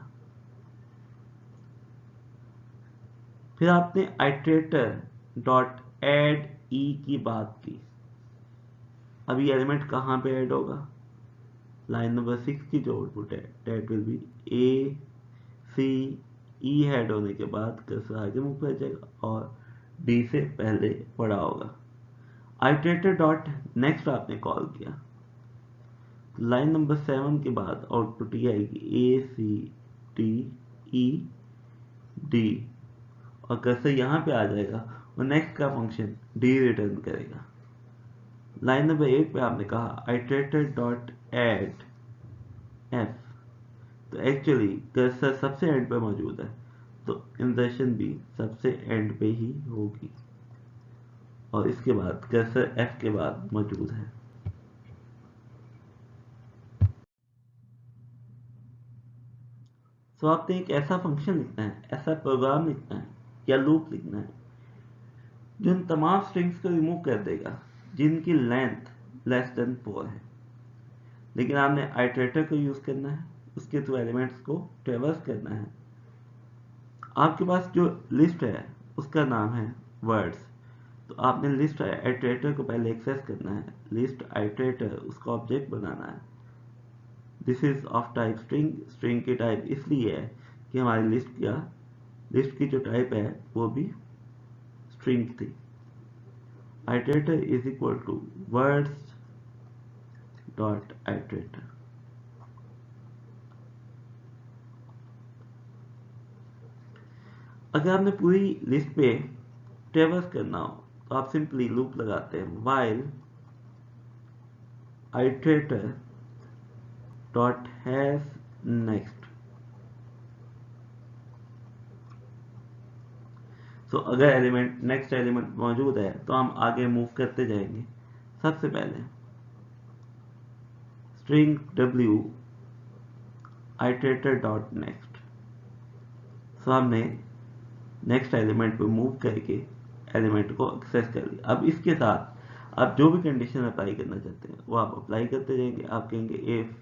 फिर आपने आइटरेटर डॉट एड ई की बात की। अभी एलिमेंट कहाँ पे ऐड होगा, लाइन नंबर 6 की जो आउटपुट है that will be A C E. Head होने के बाद कर्सर आगे मूव कर जाएगा और डी से पहले पड़ा होगा। आइटरेटर डॉट नेक्स्ट आपने कॉल किया, लाइन नंबर 7 के बाद आउटपुट ये आएगी ए सी टी ई डी, और कर्सर यहाँ पे आ जाएगा और नेक्स्ट का फंक्शन डी रिटर्न करेगा। लाइन नंबर 8 पे आपने कहा आइटरेटर डॉट एड एफ, तो एक्चुअली कर्सर सबसे एंड पे मौजूद है, तो इंसर्शन भी सबसे एंड पे ही होगी, और इसके बाद कर्सर एफ के बाद मौजूद है। तो आपने एक ऐसा फंक्शन लिखना है, ऐसा प्रोग्राम लिखना है या लूप लिखना है जो इन तमाम स्ट्रिंग्स को रिमूव कर देगा जिनकी लेंथ लेस देन 4 है। लेकिन आपने आइटरेटर को यूज करना है, उसके थ्रू एलिमेंट्स को ट्रेवर्स करना है। आपके पास जो लिस्ट है उसका नाम है वर्ड्स, तो आपने लिस्ट आइटरेटर को पहले एक्सेस करना है। लिस्ट आइटरेटर उसका ऑब्जेक्ट बनाना है। This is of type string. String की टाइप इसलिए है कि हमारी लिस्ट की जो टाइप है वो भी स्ट्रिंग थी। Iterator is equal to words dot iterator. अगर आपने पूरी लिस्ट पे ट्रेवर्स करना हो तो आप सिंपली लूप लगाते हैं while iterator dot has next. So अगर नेक्स्ट एलिमेंट मौजूद है तो हम आगे मूव करते जाएंगे। सबसे पहले string w iterator dot next. So हमने नेक्स्ट एलिमेंट पे मूव करके एलिमेंट को एक्सेस कर लिया। अब इसके साथ आप जो भी कंडीशन अप्लाई करना चाहते हैं वो आप अप्लाई करते जाएंगे। आप कहेंगे if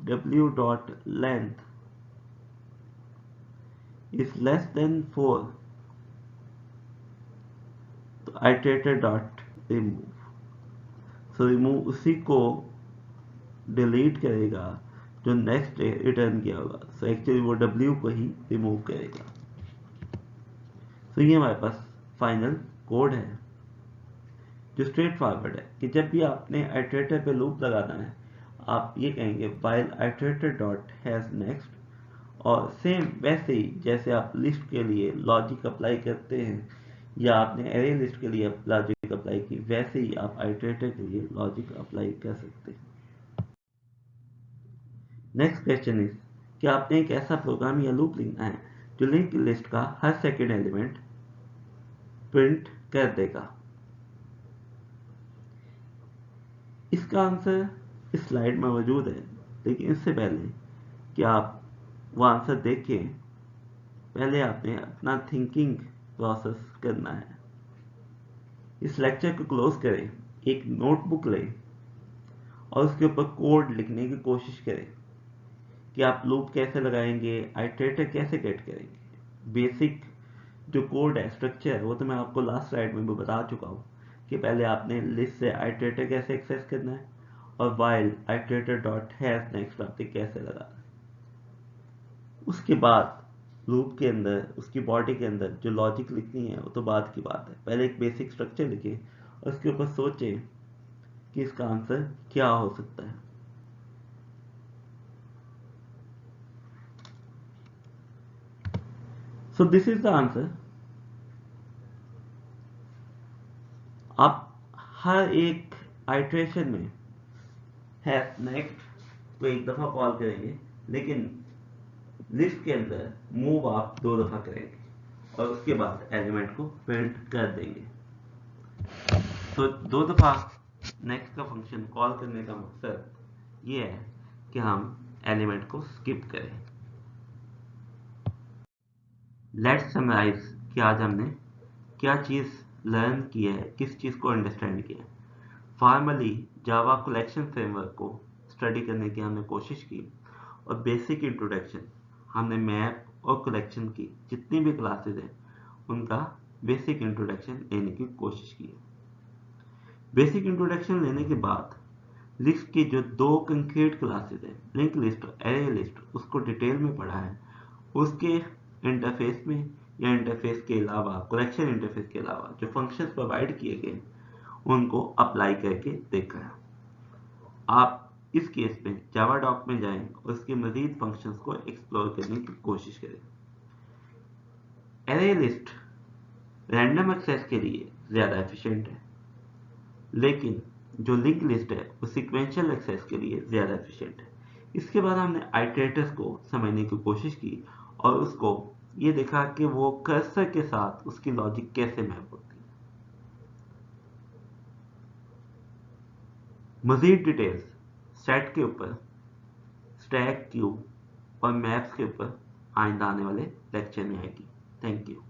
w dot length is less than 4 तो iterator dot remove. So remove उसी को डिलीट करेगा जो नेक्स्ट रिटर्न किया होगा। सो एक्चुअली वो w को ही रिमूव करेगा। तो ये हमारे पास फाइनल कोड है जो स्ट्रेट फॉरवर्ड है कि जब भी आपने आइटरेटर पे लूप लगाना है आप ये कहेंगे while iterator dot has next, और सेम वैसे ही जैसे आप लिस्ट के लिए लॉजिक अप्लाई करते हैं या आपने एरे लिस्ट के लिए लॉजिक अप्लाई की, वैसे ही आप आइटरेटर के लिए लॉजिक अप्लाई कर सकते हैं। नेक्स्ट क्वेश्चन इज कि आपने एक ऐसा प्रोग्राम या लूप लिखना है जो लिंक लिस्ट का हर सेकेंड एलिमेंट प्रिंट कर देगा। इसका आंसर इस स्लाइड में मौजूद है, लेकिन इससे पहले कि आप वो आंसर देखें पहले आपने अपना थिंकिंग प्रोसेस करना है। इस लेक्चर को क्लोज करें, एक नोटबुक लें और उसके ऊपर कोड लिखने की कोशिश करें कि आप लूप कैसे लगाएंगे, आइटरेटर कैसे गेट करेंगे। बेसिक जो कोड है, स्ट्रक्चर है, वो तो मैं आपको लास्ट स्लाइड में भी बता चुका हूँ कि पहले आपने लिस्ट से आइटरेटर कैसे एक्सेस करना है और while iterator dot has next आपने कैसे लगाना है। उसके बाद लूप के अंदर उसकी बॉडी के अंदर जो लॉजिक लिखनी है वो तो बाद की बात है। पहले एक बेसिक स्ट्रक्चर लिखें और उसके ऊपर सोचें कि इसका आंसर क्या हो सकता है। So this is the answer. आप हर एक आइटरेशन में हैज नेक्स्ट को एक दफा कॉल करेंगे, लेकिन लिस्ट के अंदर मूव आप 2 दफा करेंगे और उसके बाद एलिमेंट को प्रिंट कर देंगे। तो 2 दफा नेक्स्ट का फंक्शन कॉल करने का मकसद ये है कि हम एलिमेंट को स्किप करें। लेट्स समराइज कि आज हमने क्या चीज़ लर्न की है, किस चीज़ को अंडरस्टैंड किया है। फॉर्मली जावा कलेक्शन फ्रेमवर्क को स्टडी करने की हमने कोशिश की और बेसिक इंट्रोडक्शन हमने मैप और कलेक्शन की जितनी भी क्लासेज हैं उनका बेसिक इंट्रोडक्शन लेने की कोशिश की है। बेसिक इंट्रोडक्शन लेने के बाद लिस्ट की जो 2 कंक्रीट क्लासेज हैं, लिंक लिस्ट और एरे लिस्ट, उसको डिटेल में पढ़ा है। उसके इंटरफेस में या इंटरफेस के अलावा, कलेक्शन इंटरफेस के अलावा जो फंक्शंस प्रोवाइड किए गए उनको अप्लाई करके देखा है। आप इस केस में जावा डॉक में जाएं और उसके मजीद फंक्शंस को एक्सप्लोर करने की कोशिश करें। एरे लिस्ट रैंडम एक्सेस के लिए ज़्यादा एफिशिएंट है, लेकिन जो लिंक लिस्ट है वो सीक्वेंशियल एक्सेस के लिए ज़्यादा एफिशिएंट है। इसके बाद हमने आइटरेटर्स को समझने की कोशिश की और उसको ये देखा कि वो कर्सर के साथ उसकी लॉजिक कैसे मैप होती है। मजीद डिटेल्स सेट के ऊपर, स्टैक, क्यूब और मैप्स के ऊपर आइंदा आने वाले लेक्चर में आएगी। Thank you.